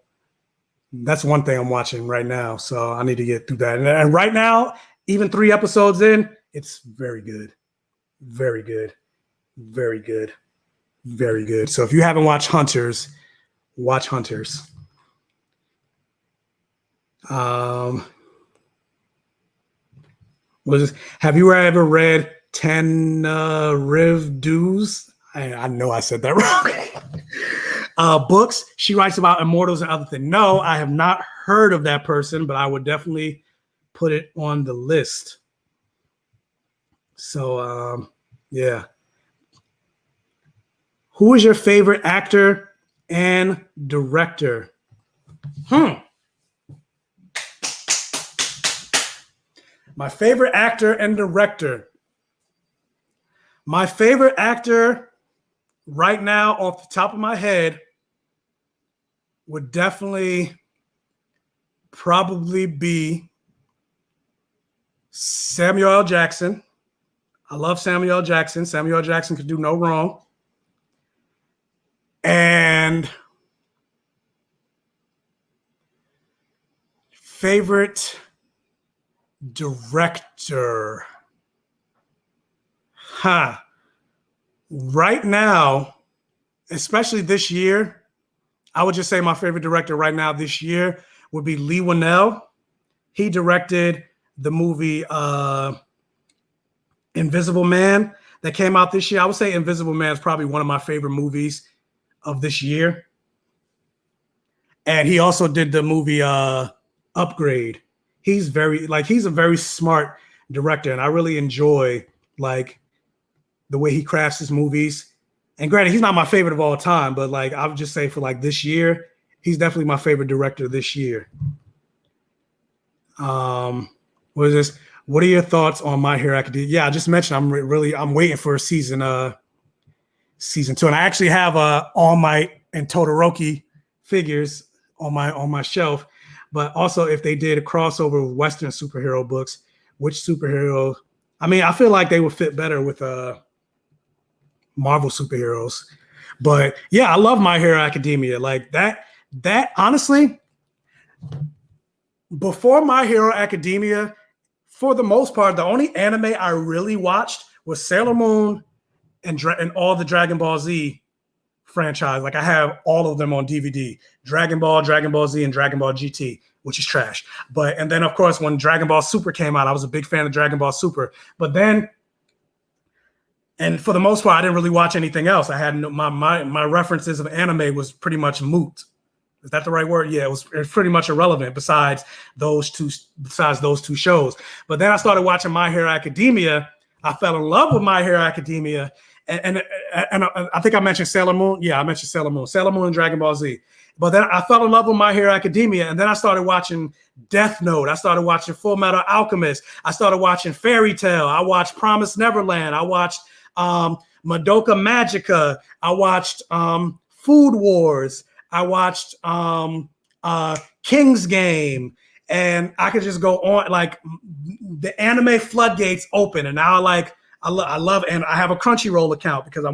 S1: that's one thing I'm watching right now. So I need to get through that. And right now, even 3 episodes in, it's very good. Very good. Very good. Very good. So if you haven't watched Hunters, watch Hunters. What is this? Have you ever read 10 Reviews? I know I said that wrong. Books. She writes about immortals and other things. No, I have not heard of that person, but I would definitely put it on the list. So, yeah. Who is your favorite actor and director? My favorite actor and director. My favorite actor right now, off the top of my head, would definitely probably be Samuel L. Jackson. I love Samuel L. Jackson. Samuel L. Jackson could do no wrong. And favorite director. Right now, especially this year, I would just say my favorite director right now this year would be Leigh Whannell. He directed the movie Invisible Man that came out this year. I would say Invisible Man is probably one of my favorite movies of this year. And he also did the movie Upgrade. He's a very smart director, and I really enjoy like the way he crafts his movies. And granted, he's not my favorite of all time, but like I would just say for like this year, he's definitely my favorite director this year. What is this? What are your thoughts on My Hero Academia? Yeah, I just mentioned I'm waiting for season 2, and I actually have All Might and Todoroki figures on my shelf. But also, if they did a crossover with Western superhero books, which superhero? I mean, I feel like they would fit better with Marvel superheroes. But yeah, I love My Hero Academia. Like that honestly, before My Hero Academia, for the most part, the only anime I really watched was Sailor Moon and all the Dragon Ball Z franchise. Like I have all of them on DVD. Dragon Ball Z, and Dragon Ball GT, which is trash. And then of course, when Dragon Ball Super came out, I was a big fan of Dragon Ball Super. But then, and for the most part, I didn't really watch anything else. I had my references of anime was pretty much moot. Is that the right word? Yeah, it was pretty much irrelevant besides those two shows. But then I started watching My Hero Academia. I fell in love with My Hero Academia. And I think I mentioned Sailor Moon. Yeah, I mentioned Sailor Moon and Dragon Ball Z. But then I fell in love with My Hero Academia, and then I started watching Death Note. I started watching Full Metal Alchemist. I started watching Fairy Tail. I watched Promised Neverland. I watched Madoka Magica. I watched Food Wars. I watched King's Game. And I could just go on. Like the anime floodgates open, and now I love, and I have a Crunchyroll account because I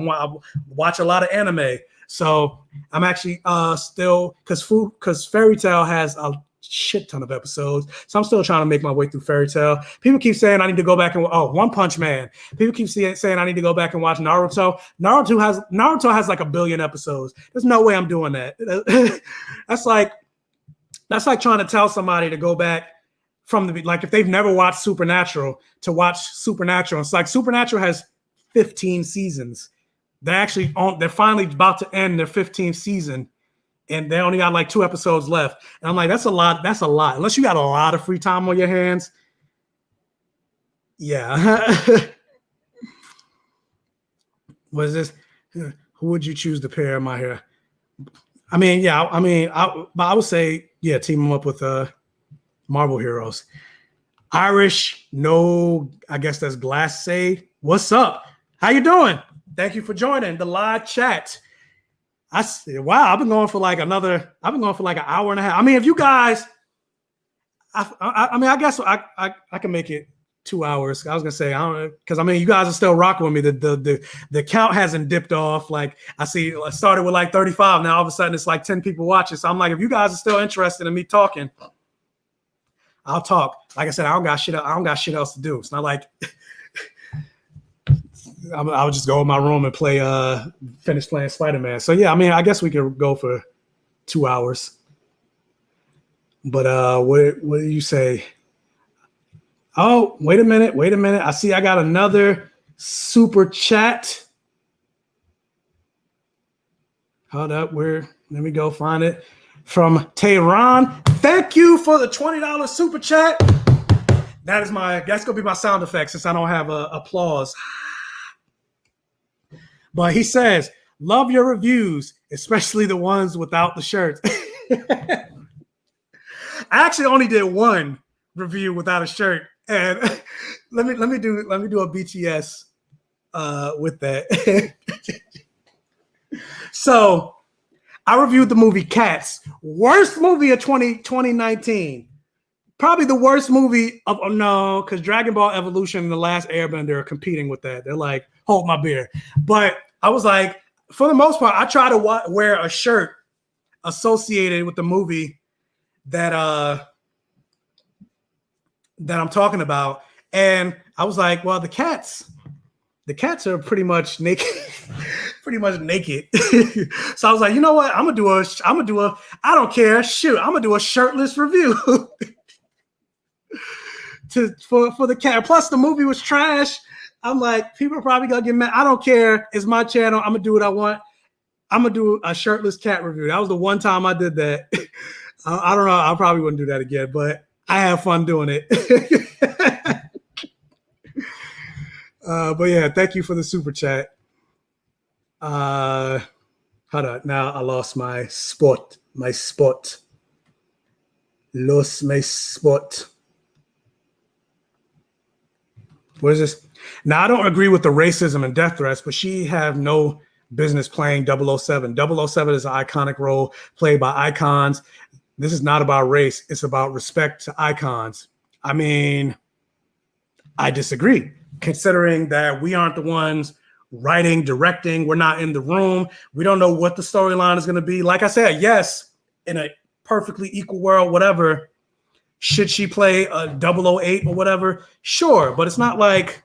S1: watch a lot of anime. So I'm actually still, because Fairy Tail has a shit ton of episodes. So I'm still trying to make my way through Fairy Tail. People keep saying I need to go back and One Punch Man. People keep saying I need to go back and watch Naruto. Naruto has like 1 billion episodes. There's no way I'm doing that. That's like trying to tell somebody to go back like if they've never watched Supernatural to watch Supernatural. It's like Supernatural has 15 seasons. They're finally about to end their 15th season, and they only got like 2 episodes left. And I'm like, that's a lot. That's a lot. Unless you got a lot of free time on your hands. Yeah. What is this? Who would you choose to pair My Hero? I mean, yeah. I would say, yeah, team them up with Marvel heroes. Irish, no, I guess that's Glass Say. What's up? How you doing? Thank you for joining the live chat. Wow, I've been going for like an hour and a half. I mean, if you guys, I guess I can make it 2 hours. I was gonna say, I don't, because I mean, you guys are still rocking with me. The count hasn't dipped off. Like I see, I started with like 35. Now all of a sudden it's like 10 people watching. So I'm like, if you guys are still interested in me talking, I'll talk. Like I said, I don't got shit else to do. It's not like I'll just go in my room and finish playing Spider-Man. So yeah, I mean, I guess we could go for 2 hours. But what do you say? Oh, wait a minute. I see I got another super chat. Hold up, let me go find it. From Tehran. Thank you for the $20 super chat. That's gonna be my sound effect since I don't have applause. But he says, love your reviews, especially the ones without the shirts. I actually only did one review without a shirt, And let me do a BTS with that. So I reviewed the movie Cats, worst movie of 2019. Probably the worst movie of no, because Dragon Ball Evolution and The Last Airbender are competing with that. They're like, hold my beer. But I was like, for the most part, I try to wear a shirt associated with the movie that that I'm talking about. And I was like, well, the cats are pretty much naked. Pretty much naked. So I was like, you know what? I'm gonna do a I don't care. Shoot, I'm gonna do a shirtless review. For the cat. Plus the movie was trash. I'm like, people are probably gonna get mad. I don't care. It's my channel. I'm gonna do what I want. I'm gonna do a shirtless cat review. That was the one time I did that. I don't know. I probably wouldn't do that again, but I have fun doing it. But yeah, thank you for the super chat. Hold on. Now I lost my spot. Lost my spot. What is this? Now, I don't agree with the racism and death threats, but she have no business playing 007. 007 is an iconic role played by icons. This is not about race. It's about respect to icons. I mean, I disagree, considering that we aren't the ones writing, directing. We're not in the room. We don't know what the storyline is going to be. Like I said, yes, in a perfectly equal world, whatever, should she play a 008 or whatever? Sure, but it's not like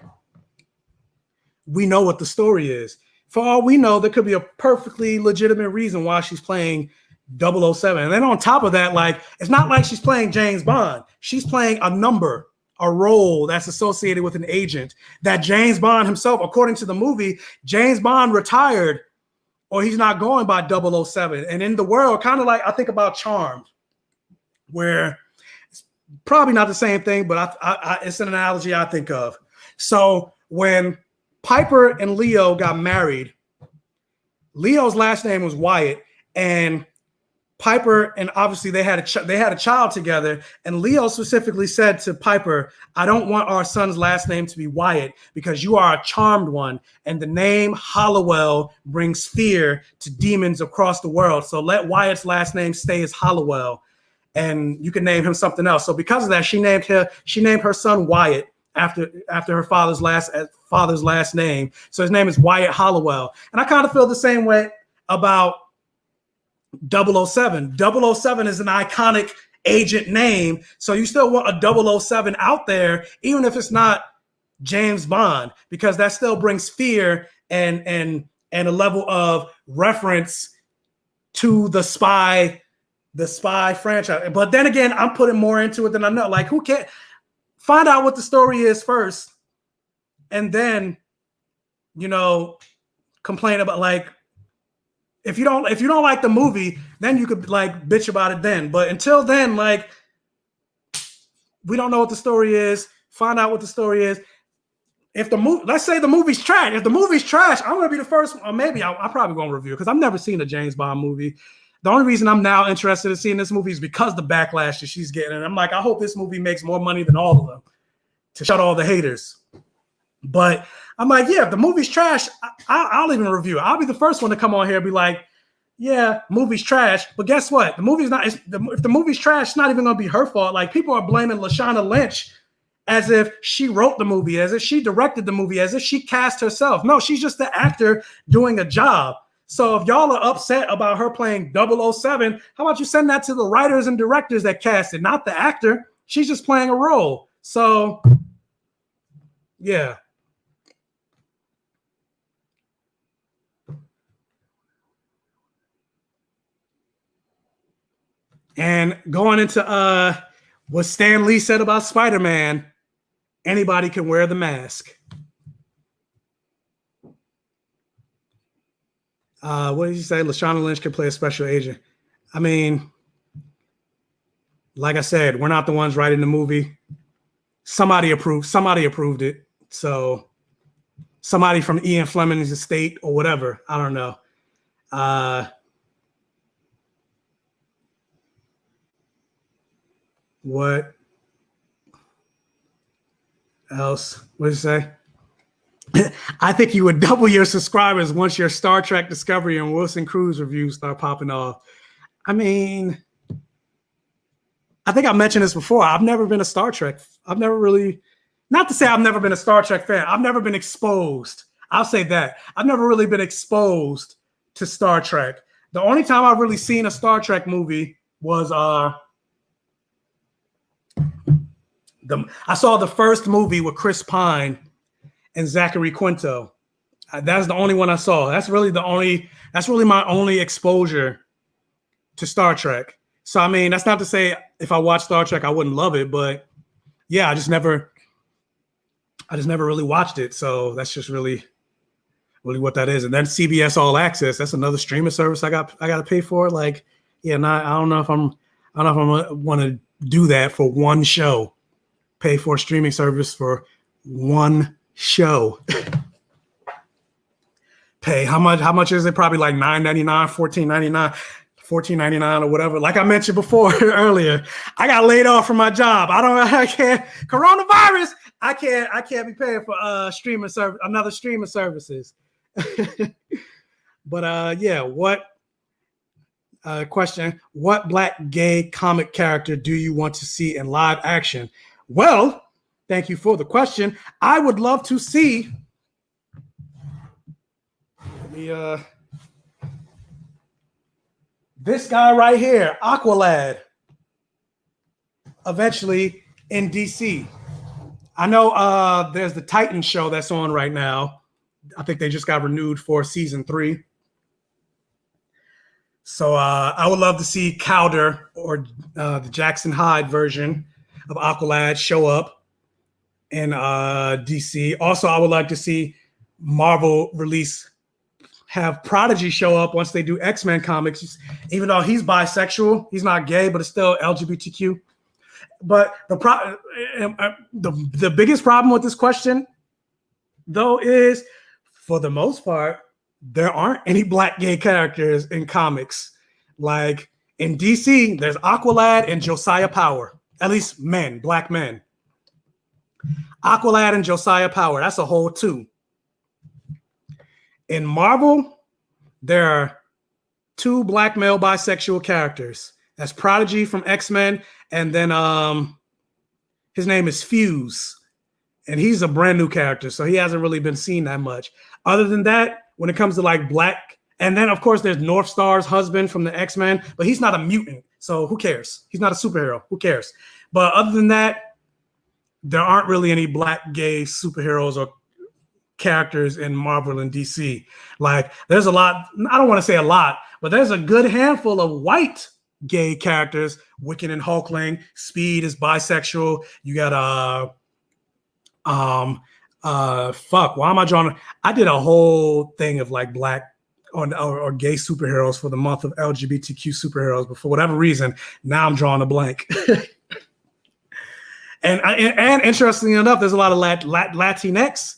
S1: we know what the story is. For all we know, there could be a perfectly legitimate reason why she's playing 007. And then on top of that, like, it's not like she's playing James Bond. She's playing a number, a role that's associated with an agent that James Bond himself, according to the movie, James Bond retired, or he's not going by 007. And in the world, kind of like I think about Charmed, where probably not the same thing, but it's an analogy I think of. So when Piper and Leo got married, Leo's last name was Wyatt, and Piper, and obviously they had a child together, and Leo specifically said to Piper, I don't want our son's last name to be Wyatt because you are a charmed one, and the name Hollowell brings fear to demons across the world. So let Wyatt's last name stay as Hollowell, and you can name him something else. So because of that, she named her son Wyatt after her father's last name. So his name is Wyatt Hollowell. And I kind of feel the same way about 007. 007 is an iconic agent name. So you still want a 007 out there, even if it's not James Bond, because that still brings fear and a level of reference to the spy franchise. But then again, I'm putting more into it than I know. Like, who can't find out what the story is first, and then, complain about, like, if you don't like the movie, then you could like bitch about it then. But until then, like, we don't know what the story is. Find out what the story is. If let's say the movie's trash. If the movie's trash, I'm gonna be the first, or maybe I probably won't review, because I've never seen a James Bond movie. The only reason I'm now interested in seeing this movie is because the backlash that she's getting. And I'm like, I hope this movie makes more money than all of them to shut all the haters. But I'm like, yeah, if the movie's trash, I'll even review it. I'll be the first one to come on here and be like, yeah, movie's trash. But guess what? The movie's not. If the movie's trash, it's not even going to be her fault. Like, people are blaming Lashana Lynch as if she wrote the movie, as if she directed the movie, as if she cast herself. No, she's just the actor doing a job. So if y'all are upset about her playing 007, how about you send that to the writers and directors that cast it, not the actor? She's just playing a role. So, yeah. And going into what Stan Lee said about Spider-Man, anybody can wear the mask. What did you say? Lashana Lynch can play a special agent. I mean, like I said, we're not the ones writing the movie. Somebody approved it. So somebody from Ian Fleming's estate or whatever. I don't know. What? else? What did you say? I think you would double your subscribers once your Star Trek Discovery and Wilson Cruz reviews start popping off. I mean, I think I mentioned this before. I've never been a Star Trek. I've never really, not to say I've never been a Star Trek fan. I've never been exposed. I'll say that. I've never really been exposed to Star Trek. The only time I've really seen a Star Trek movie was I saw the first movie with Chris Pine and Zachary Quinto. That's the only one I saw. That's really my only exposure to Star Trek. So I mean, that's not to say if I watched Star Trek I wouldn't love it, but yeah, I just never really watched it. So that's just really what that is. And then CBS All Access, that's another streaming service I got to pay for. Like, yeah, I don't know if I'm want to do that for one show. Pay for a streaming service for one show. Pay how much is it? Probably like $9.99, $14.99 or whatever. Like I mentioned before earlier, I got laid off from my job. I can't coronavirus. I can't be paying for another streaming services. But yeah, what question? What black gay comic character do you want to see in live action? Well, thank you for the question. I would love to see this guy right here, Aqualad, eventually in DC. I know there's the Titan show that's on right now. I think they just got renewed for season 3. So I would love to see Calder or the Jackson Hyde version of Aqualad show up in DC. Also, I would like to see Marvel have Prodigy show up once they do X-Men comics. Even though he's bisexual, he's not gay, but it's still LGBTQ. But the biggest problem with this question, though, is for the most part, there aren't any black gay characters in comics. Like in DC, there's Aqualad and Josiah Power. At least men, black men. Aqualad and Josiah Power. That's a whole 2. In Marvel, there are 2 black male bisexual characters. That's Prodigy from X-Men, and then his name is Fuse, and he's a brand new character, so he hasn't really been seen that much. Other than that, when it comes to like black, and then of course there's North Star's husband from the X-Men, but he's not a mutant, so who cares? He's not a superhero. Who cares? But other than that, there aren't really any black gay superheroes or characters in Marvel and DC. Like there's a lot, I don't want to say a lot, but there's a good handful of white gay characters. Wiccan and Hulkling. Speed is bisexual. You got why am I drawing? I did a whole thing of like black or gay superheroes for the month of LGBTQ superheroes, but for whatever reason, now I'm drawing a blank. and interestingly enough, there's a lot of Latinx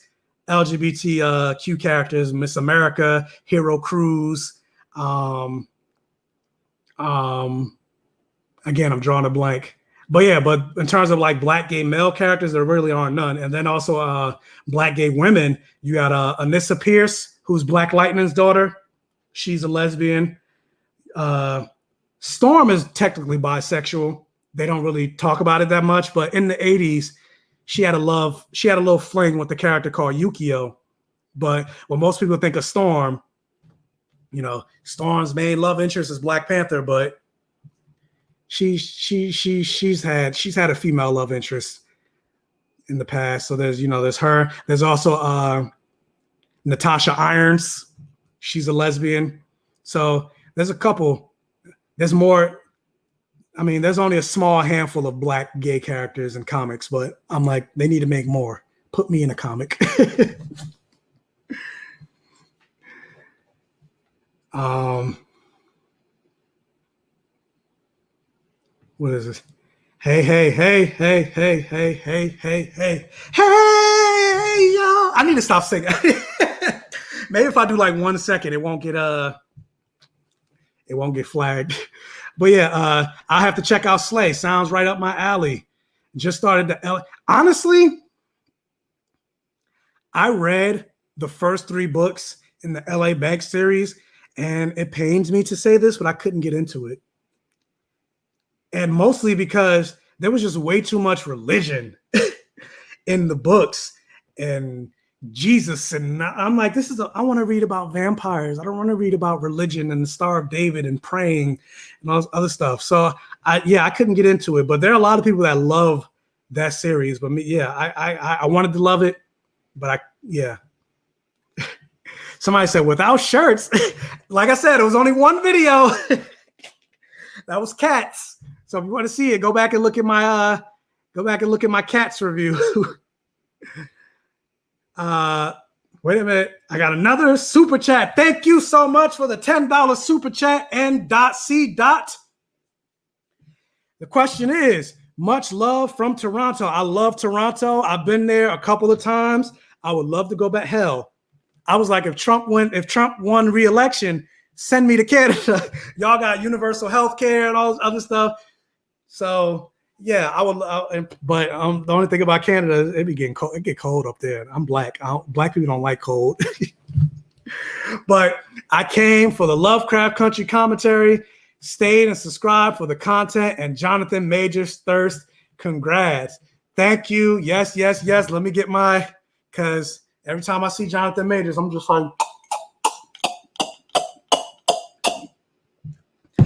S1: LGBTQ characters, Miss America, Hero Cruz. Again, I'm drawing a blank. But yeah, but in terms of like black gay male characters, there really are none. And then also black gay women, you got Anissa Pierce, who's Black Lightning's daughter. She's a lesbian. Storm is technically bisexual. They don't really talk about it that much, but in the 80s, she had a little fling with the character called Yukio. But when most people think of Storm, you know, Storm's main love interest is Black Panther, but she's had a female love interest in the past. So there's her. There's also Natasha Irons. She's a lesbian. So there's a couple. There's more. I mean, there's only a small handful of black gay characters in comics, but I'm like, they need to make more. Put me in a comic. What is this? Hey, y'all. I need to stop singing. Maybe if I do like 1 second, it won't get flagged. But yeah, I have to check out Slay. Sounds right up my alley. Just started honestly, I read the first 3 books in the LA Bank series, and it pains me to say this, but I couldn't get into it. And mostly because there was just way too much religion in the books and Jesus. And I'm like, I want to read about vampires. I don't want to read about religion and the Star of David and praying and all this other stuff. So I couldn't get into it, but there are a lot of people that love that series. But me, I wanted to love it, but somebody said without shirts, like I said, it was only one video. That was Cats. So if you want to see it, go back and look at my Cats review. Wait a minute. I got another super chat. Thank you so much for the $10 super chat and .c. The question is, much love from Toronto. I love Toronto. I've been there a couple of times. I would love to go back. Hell, I was like, if Trump won re-election, send me to Canada. Y'all got universal health care and all this other stuff. So yeah, I would. But the only thing about Canada, it be getting cold. It get cold up there. I'm black. Black people don't like cold. But I came for the Lovecraft Country commentary, stayed and subscribed for the content, and Jonathan Majors thirst. Congrats. Thank you. Yes. Let me get because every time I see Jonathan Majors, I'm just like,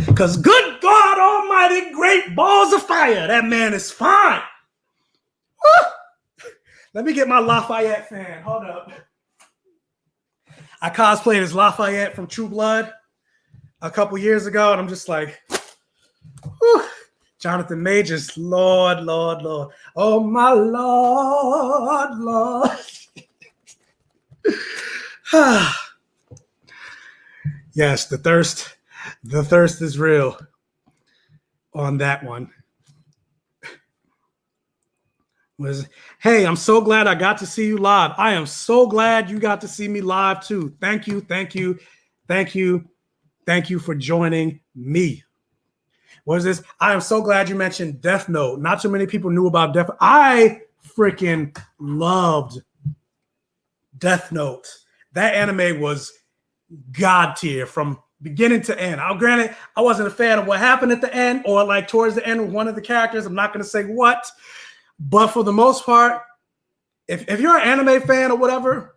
S1: because good God Almighty, great balls of fire. That man is fine. Woo! Let me get my Lafayette fan. Hold up. I cosplayed as Lafayette from True Blood a couple years ago, and I'm just like, whew. Jonathan Majors, Lord. Oh, my Lord. Yes, the thirst is real on that one. Hey, I'm so glad I got to see you live. I am so glad you got to see me live too. Thank you for joining me. What is this? I am so glad you mentioned Death Note. Not too many people knew about Death Note. I freaking loved Death Note. That anime was God tier from beginning to end. Granted, I wasn't a fan of what happened at the end or like towards the end with one of the characters. I'm not going to say what, but for the most part, if you're an anime fan or whatever,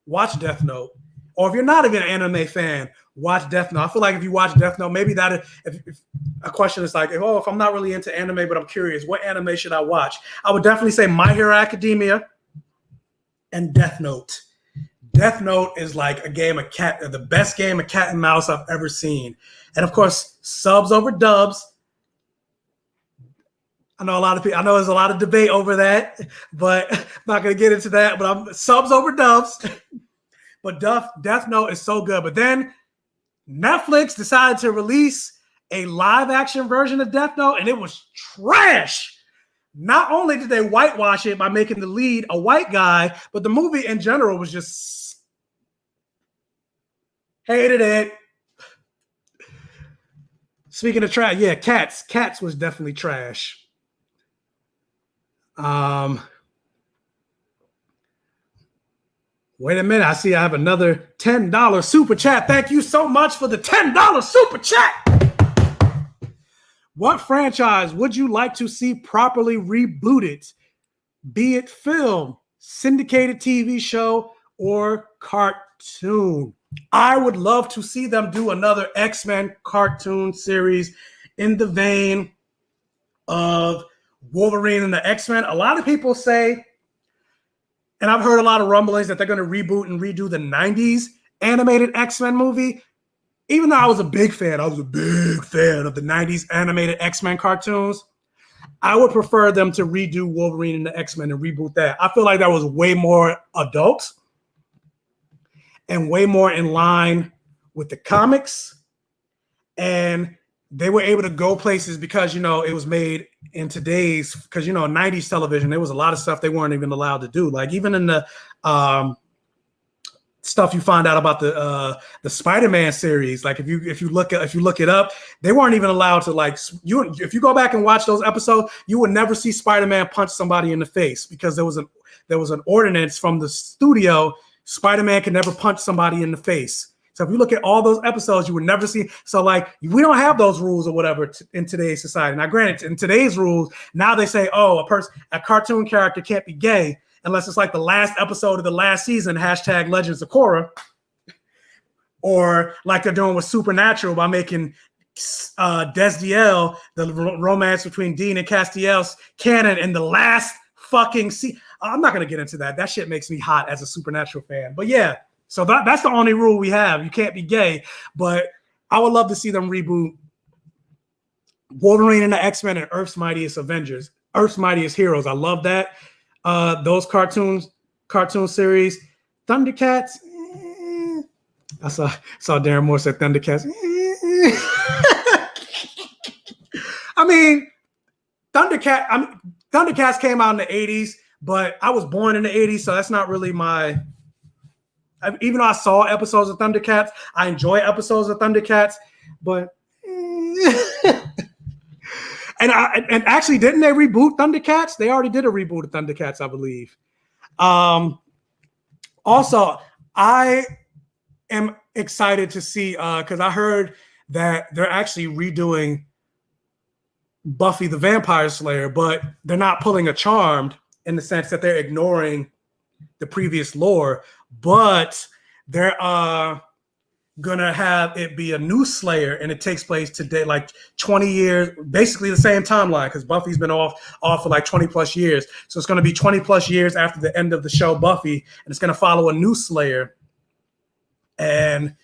S1: watch Death Note. Or if you're not even an anime fan, watch Death Note. I feel like if you watch Death Note, maybe that if a question is like, if I'm not really into anime, but I'm curious, what anime should I watch? I would definitely say My Hero Academia and Death Note. Death Note is like the best game of cat and mouse I've ever seen. And of course, subs over dubs. I know there's a lot of debate over that, but I'm not going to get into that. But I'm subs over dubs. But Death Note is so good. But then Netflix decided to release a live action version of Death Note, and it was trash. Not only did they whitewash it by making the lead a white guy, but the movie in general was just hated it. Speaking of trash, yeah, Cats was definitely trash. Wait a minute. I see I have another $10 super chat. Thank you so much for the $10 super chat. What franchise would you like to see properly rebooted? Be it film, syndicated TV show, or cartoon. I would love to see them do another X-Men cartoon series in the vein of Wolverine and the X-Men. A lot of people say, and I've heard a lot of rumblings that they're going to reboot and redo the 90s animated X-Men movie. Even though I was a big fan of the 90s animated X-Men cartoons, I would prefer them to redo Wolverine and the X-Men and reboot that. I feel like that was way more adult and way more in line with the comics. And they were able to go places because, it was made in today's, because, 90s television, there was a lot of stuff they weren't even allowed to do. Like even in the stuff you find out about the Spider-Man series. Like if you look it up, they weren't even allowed to if you go back and watch those episodes, you would never see Spider-Man punch somebody in the face because there was an ordinance from the studio. Spider-Man can never punch somebody in the face. So if you look at all those episodes, you would never see. So we don't have those rules or whatever in today's society. Now, granted, in today's rules, now they say, oh, a cartoon character can't be gay unless it's like the last episode of the last season, # Legends of Korra, or like they're doing with Supernatural by making Desdiel, the romance between Dean and Castiel's canon in the last fucking season. I'm not going to get into that. That shit makes me hot as a Supernatural fan. But yeah. So that's the only rule we have. You can't be gay, but I would love to see them reboot Wolverine and the X-Men and Earth's Mightiest Heroes. I love that. Those cartoon series. Thundercats. I saw Darren Moore said Thundercats. I mean, Thundercats came out in the 80s, but I was born in the 80s, so that's not really my... Even though I saw episodes of Thundercats, I enjoy episodes of Thundercats, but and actually, didn't they reboot Thundercats? They already did a reboot of Thundercats, I believe. Also, I am excited to see because I heard that they're actually redoing Buffy the Vampire Slayer, but they're not pulling a Charmed in the sense that they're ignoring the previous lore. But they're gonna have it be a new Slayer, and it takes place today, like 20 years, basically the same timeline, because Buffy's been off for like 20 plus years. So it's gonna be 20 plus years after the end of the show Buffy, and it's gonna follow a new Slayer. And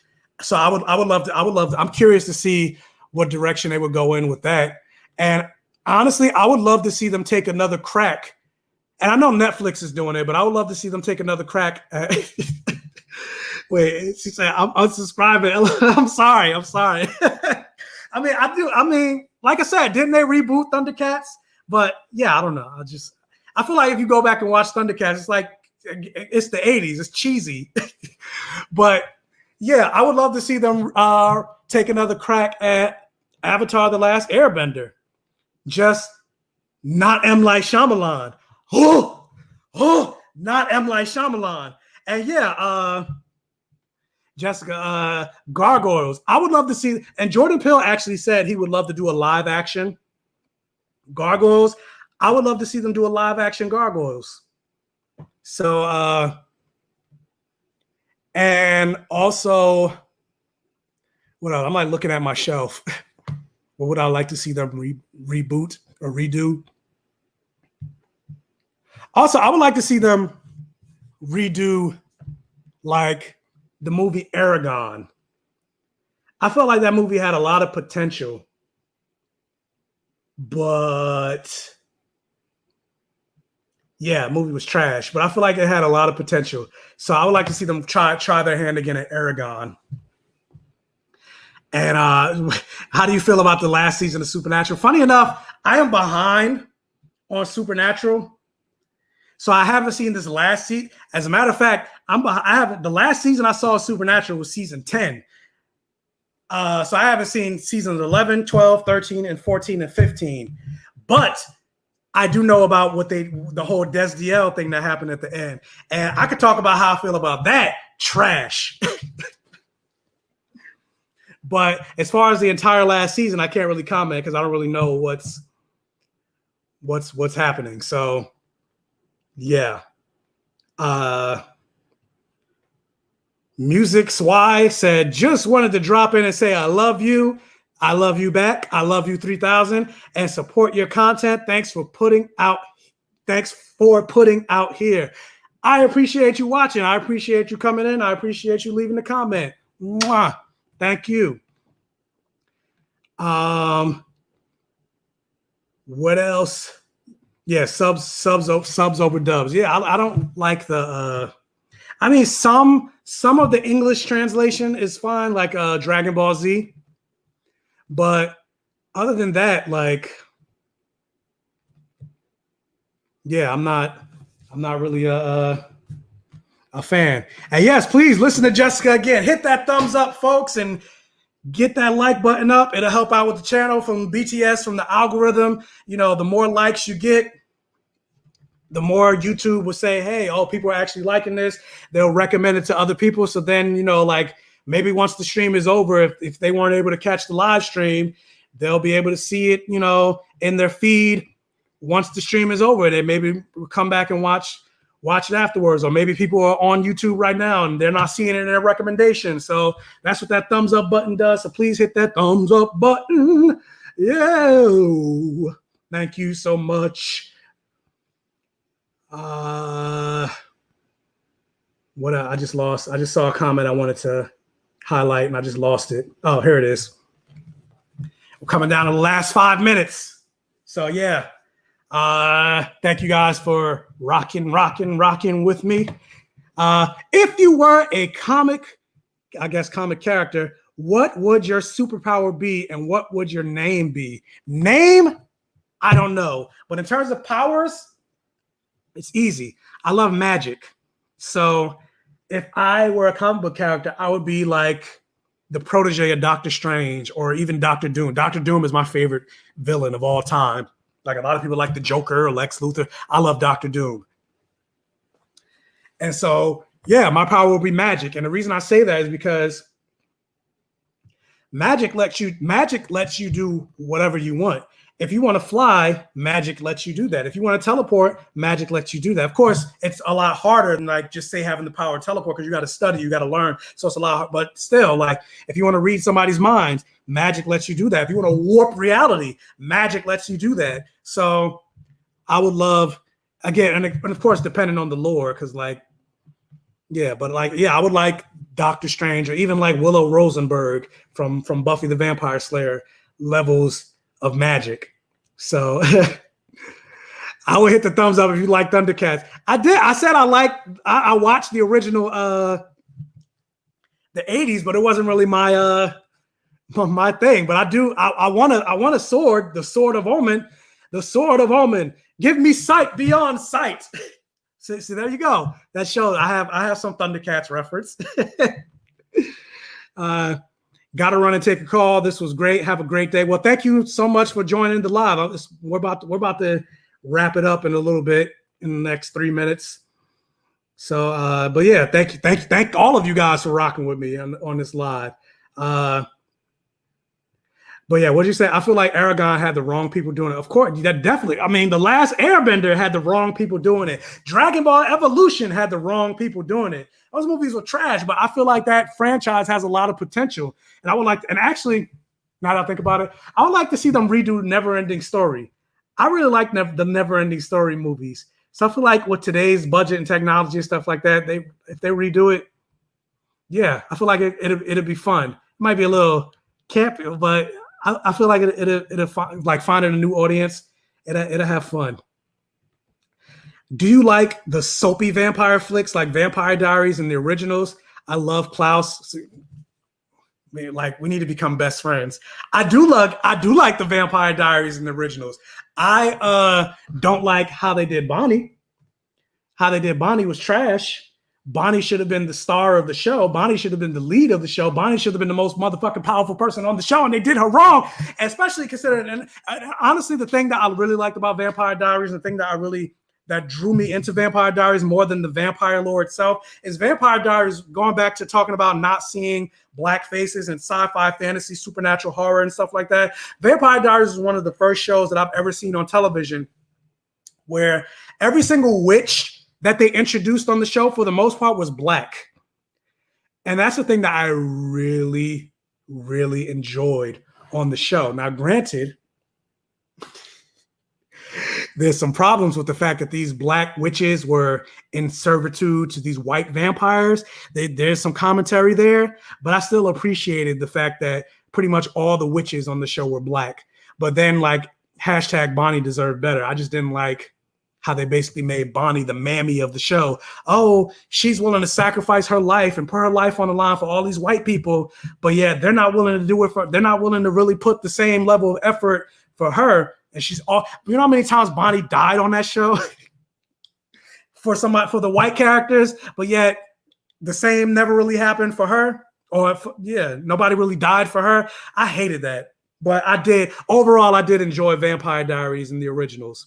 S1: so I would love to. I'm curious to see what direction they would go in with that. And honestly, I would love to see them take another crack. And I know Netflix is doing it, but I would love to see them take another crack at... Wait, she said, I'm unsubscribing. I'm sorry. I mean, like I said, didn't they reboot Thundercats? But yeah, I don't know. I feel like if you go back and watch Thundercats, it's like, it's the 80s. It's cheesy. But yeah, I would love to see them take another crack at Avatar: The Last Airbender. Just not M. Night Shyamalan. Not M. Night Shyamalan. And yeah, Jessica, Gargoyles. I would love to see, and Jordan Peele actually said he would love to do a live action Gargoyles. I would love to see them do a live action Gargoyles. So, and also, what else? I'm like looking at my shelf. What would I like to see them reboot or redo? Also, I would like to see them redo like the movie Aragon. I felt like that movie had a lot of potential, but yeah, the movie was trash, but I feel like it had a lot of potential. So I would like to see them try their hand again at Aragon. And how do you feel about the last season of Supernatural? Funny enough, I am behind on Supernatural. So I haven't seen this last season. As a matter of fact, the last season I saw of Supernatural was season 10. So I haven't seen seasons 11, 12, 13, and 14, and 15. But I do know about the whole Desdiel thing that happened at the end. And I could talk about how I feel about that. Trash. But as far as the entire last season, I can't really comment because I don't really know what's happening. So yeah. Music Swy said, just wanted to drop in and say I love you. I love you back. I love you 3000 and support your content. Thanks for putting out here. I appreciate you watching. I appreciate you coming in. I appreciate you leaving the comment. Mwah. Thank you. What else? Yeah, subs over dubs. Yeah, I don't like the I mean some of the English translation is fine, like Dragon Ball Z. But other than that, like, yeah, I'm not really a a fan. And yes, please listen to Jessica again. Hit that thumbs up, folks, and get that like button up. It'll help out with the channel from BTS, from the algorithm. You know, the more likes you get, the more YouTube will say, hey, oh, people are actually liking this. They'll recommend it to other people. So then, you know, like maybe once the stream is over, if they weren't able to catch the live stream, they'll be able to see it, you know, in their feed once the stream is over. They maybe come back and watch it afterwards. Or maybe people are on YouTube right now and they're not seeing it in their recommendations. So that's what that thumbs up button does. So please hit that thumbs up button. Yeah. Thank you so much. What I just lost. I just saw a comment I wanted to highlight and I just lost it. Oh, here it is. We're coming down to the last 5 minutes. So yeah. Thank you guys for rocking with me. If you were a comic character, what would your superpower be and what would your name be? Name? I don't know. But in terms of powers, it's easy. I love magic. So if I were a comic book character, I would be like the protege of Doctor Strange or even Doctor Doom. Doctor Doom is my favorite villain of all time. Like a lot of people like the Joker or Lex Luthor. I love Doctor Doom. And so, yeah, my power will be magic. And the reason I say that is because magic lets you do whatever you want. If you want to fly, magic lets you do that. If you want to teleport, magic lets you do that. Of course, it's a lot harder than like just say having the power to teleport because you got to study, you got to learn. So it's a lot, but still, like if you want to read somebody's mind, magic lets you do that. If you want to warp reality, magic lets you do that. So I would love, again, and of course, depending on the lore, because like, yeah, but like, yeah, I would like Doctor Strange or even like Willow Rosenberg from Buffy the Vampire Slayer levels of magic. So I would hit the thumbs up if you like Thundercats. I said I watched the original the 80s, but it wasn't really my thing. But I want a sword, the Sword of Omen, the Sword of Omen. Give me sight beyond sight. So there you go. That shows I have some Thundercats reference. Gotta run and take a call. This was great. Have a great day. Well, thank you so much for joining the live. We're about to wrap it up in a little bit in the next 3 minutes. So, but yeah, thank all of you guys for rocking with me on this live. But yeah, what did you say? I feel like Aragon had the wrong people doing it. Of course, that definitely. I mean, The Last Airbender had the wrong people doing it. Dragon Ball Evolution had the wrong people doing it. Those movies were trash, but I feel like that franchise has a lot of potential. And I would like to, and actually, now that I think about it, I would like to see them redo Neverending Story. I really like the Neverending Story movies. So I feel like with today's budget and technology and stuff like that, if they redo it, yeah, I feel like it'd be fun. It might be a little campy, but I feel like it'll like finding a new audience. It'll have fun. Do you like the soapy vampire flicks like Vampire Diaries and the originals? I love Klaus. Man, like we need to become best friends. I do like the Vampire Diaries and the originals. I don't like how they did Bonnie. How they did Bonnie was trash. Bonnie should have been the star of the show. Bonnie should have been the lead of the show. Bonnie should have been the most motherfucking powerful person on the show, and they did her wrong. Especially considering, and honestly, the thing that I really liked about Vampire Diaries, the thing that drew me into Vampire Diaries more than the vampire lore itself, is Vampire Diaries, going back to talking about not seeing black faces and sci-fi, fantasy, supernatural horror and stuff like that. Vampire Diaries is one of the first shows that I've ever seen on television where every single witch that they introduced on the show, for the most part, was black. And that's the thing that I really, really enjoyed on the show. Now, granted, there's some problems with the fact that these black witches were in servitude to these white vampires. There's some commentary there, but I still appreciated the fact that pretty much all the witches on the show were black. But then, like, hashtag Bonnie deserved better. I just didn't like how they basically made Bonnie the mammy of the show. Oh, she's willing to sacrifice her life and put her life on the line for all these white people, but yeah, they're not willing to do it they're not willing to really put the same level of effort for her. And she's all, you know how many times Bonnie died on that show? for the white characters, but yet the same never really happened for her. Or nobody really died for her. I hated that. But overall, I did enjoy Vampire Diaries and the originals.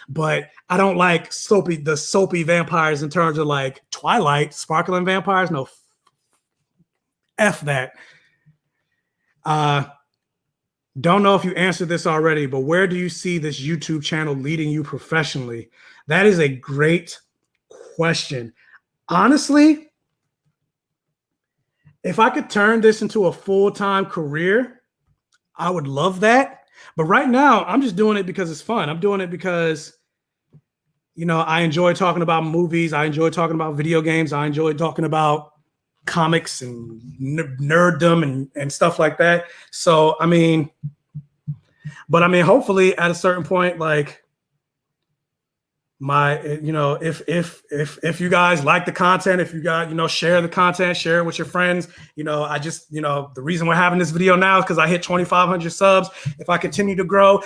S1: But I don't like the soapy vampires in terms of like Twilight, sparkling vampires. No, F that. Don't know if you answered this already, but where do you see this YouTube channel leading you professionally? That is a great question. Honestly, if I could turn this into a full-time career, I would love that. But right now, I'm just doing it because it's fun. I'm doing it because, I enjoy talking about movies. I enjoy talking about video games. I enjoy talking about comics and nerddom and stuff like that. So, hopefully at a certain point, like if you guys like the content, if you guys, share the content, share it with your friends. The reason we're having this video now is because I hit 2,500 subs. If I continue to grow,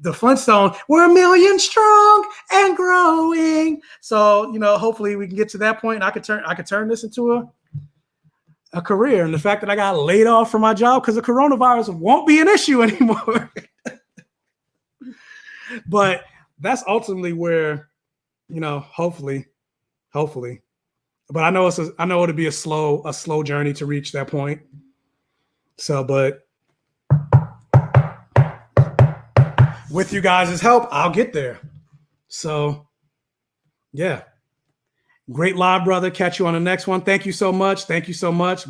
S1: the Flintstone, we're 1 million strong and growing. So, hopefully we can get to that point. And I could turn this into a career. And the fact that I got laid off from my job because the coronavirus won't be an issue anymore. But that's ultimately where, hopefully. But I know it'll be a slow journey to reach that point. So, but with you guys' help, I'll get there. So, yeah. Great live, brother. Catch you on the next one. Thank you so much.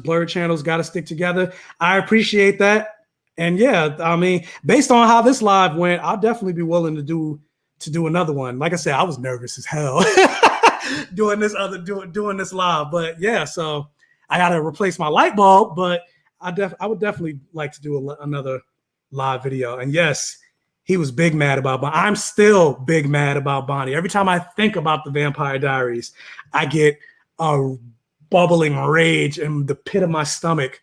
S1: Blurred channels got to stick together. I appreciate that. And yeah, based on how this live went, I'll definitely be willing to do another one. Like I said, I was nervous as hell doing this live. But yeah, so I got to replace my light bulb. But I would definitely like to do another live video. And yes, he was big mad about Bonnie. I'm still big mad about Bonnie. Every time I think about the Vampire Diaries, I get a bubbling rage in the pit of my stomach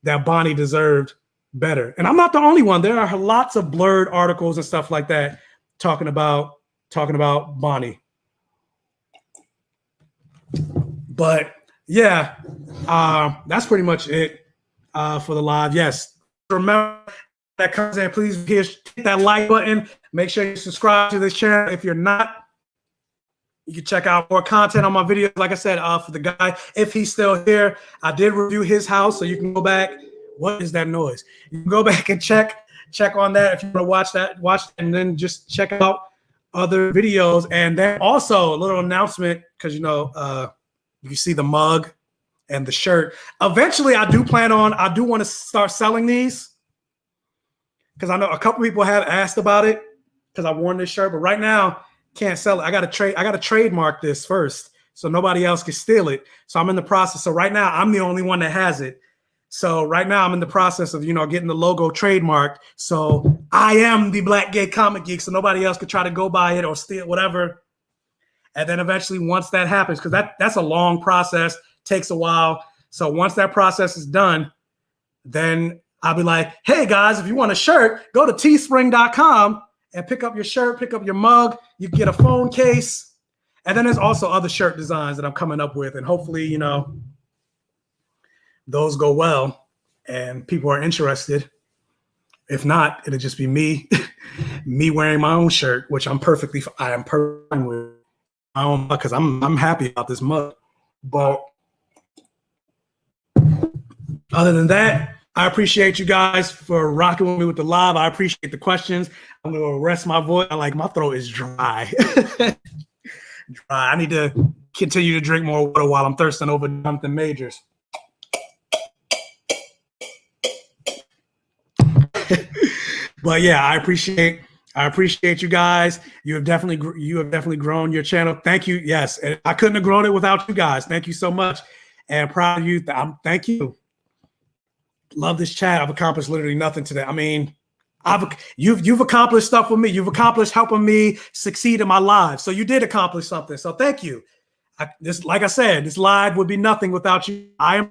S1: that Bonnie deserved better. And I'm not the only one. There are lots of blurred articles and stuff like that talking about Bonnie. But yeah, that's pretty much it for the live. Yes, remember that comes in, please hit that like button. Make sure you subscribe to this channel. If you're not, you can check out more content on my videos. Like I said, for the guy, if he's still here, I did review his house, so you can go back. What is that noise? You can go back and check on that if you want to watch and then just check out other videos. And then also a little announcement, because you see the mug and the shirt. Eventually, I do want to start selling these, because I know a couple people have asked about it because I worn this shirt, but right now can't sell it. I got to trademark this first so nobody else can steal it. So I'm in the process. So right now I'm the only one that has it. So right now I'm in the process of, getting the logo trademarked. So I am the Black Gay Comic Geek, so nobody else could try to go buy it or steal whatever. And then eventually, once that happens, because that's a long process, takes a while. So once that process is done, then I'll be like, hey guys, if you want a shirt, go to teespring.com and pick up your shirt, pick up your mug. You get a phone case. And then there's also other shirt designs that I'm coming up with. And hopefully, those go well and people are interested. If not, it'll just be me, me wearing my own shirt, which I am perfectly fine with my own, because I'm happy about this mug. But other than that, I appreciate you guys for rocking with me with the live. I appreciate the questions. I'm going to rest my voice. My throat is dry. I need to continue to drink more water while I'm thirsting over Jonathan Majors. But yeah, I appreciate you guys. You have definitely grown your channel. Thank you. Yes, and I couldn't have grown it without you guys. Thank you so much, and proud of you. Thank you. Love this chat. I've accomplished literally nothing today. You've accomplished stuff with me. You've accomplished helping me succeed in my life. So you did accomplish something. So thank you. Like I said, this live would be nothing without you. I am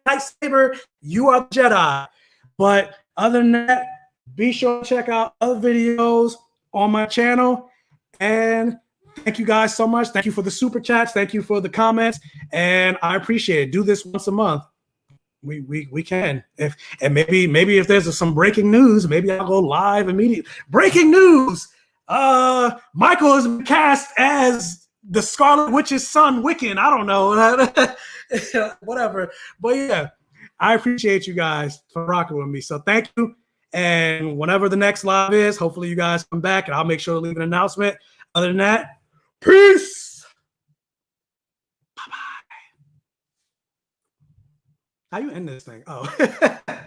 S1: lightsaber. You are the Jedi. But other than that, be sure to check out other videos on my channel. And thank you guys so much. Thank you for the super chats. Thank you for the comments. And I appreciate it. Do this once a month. We can. And maybe if there's some breaking news, maybe I'll go live immediately. Breaking news. Michael has been cast as the Scarlet Witch's son, Wiccan. I don't know. Whatever. But yeah, I appreciate you guys for rocking with me. So thank you. And whenever the next live is, hopefully you guys come back and I'll make sure to leave an announcement. Other than that, peace. Bye-bye. How you end this thing? Oh.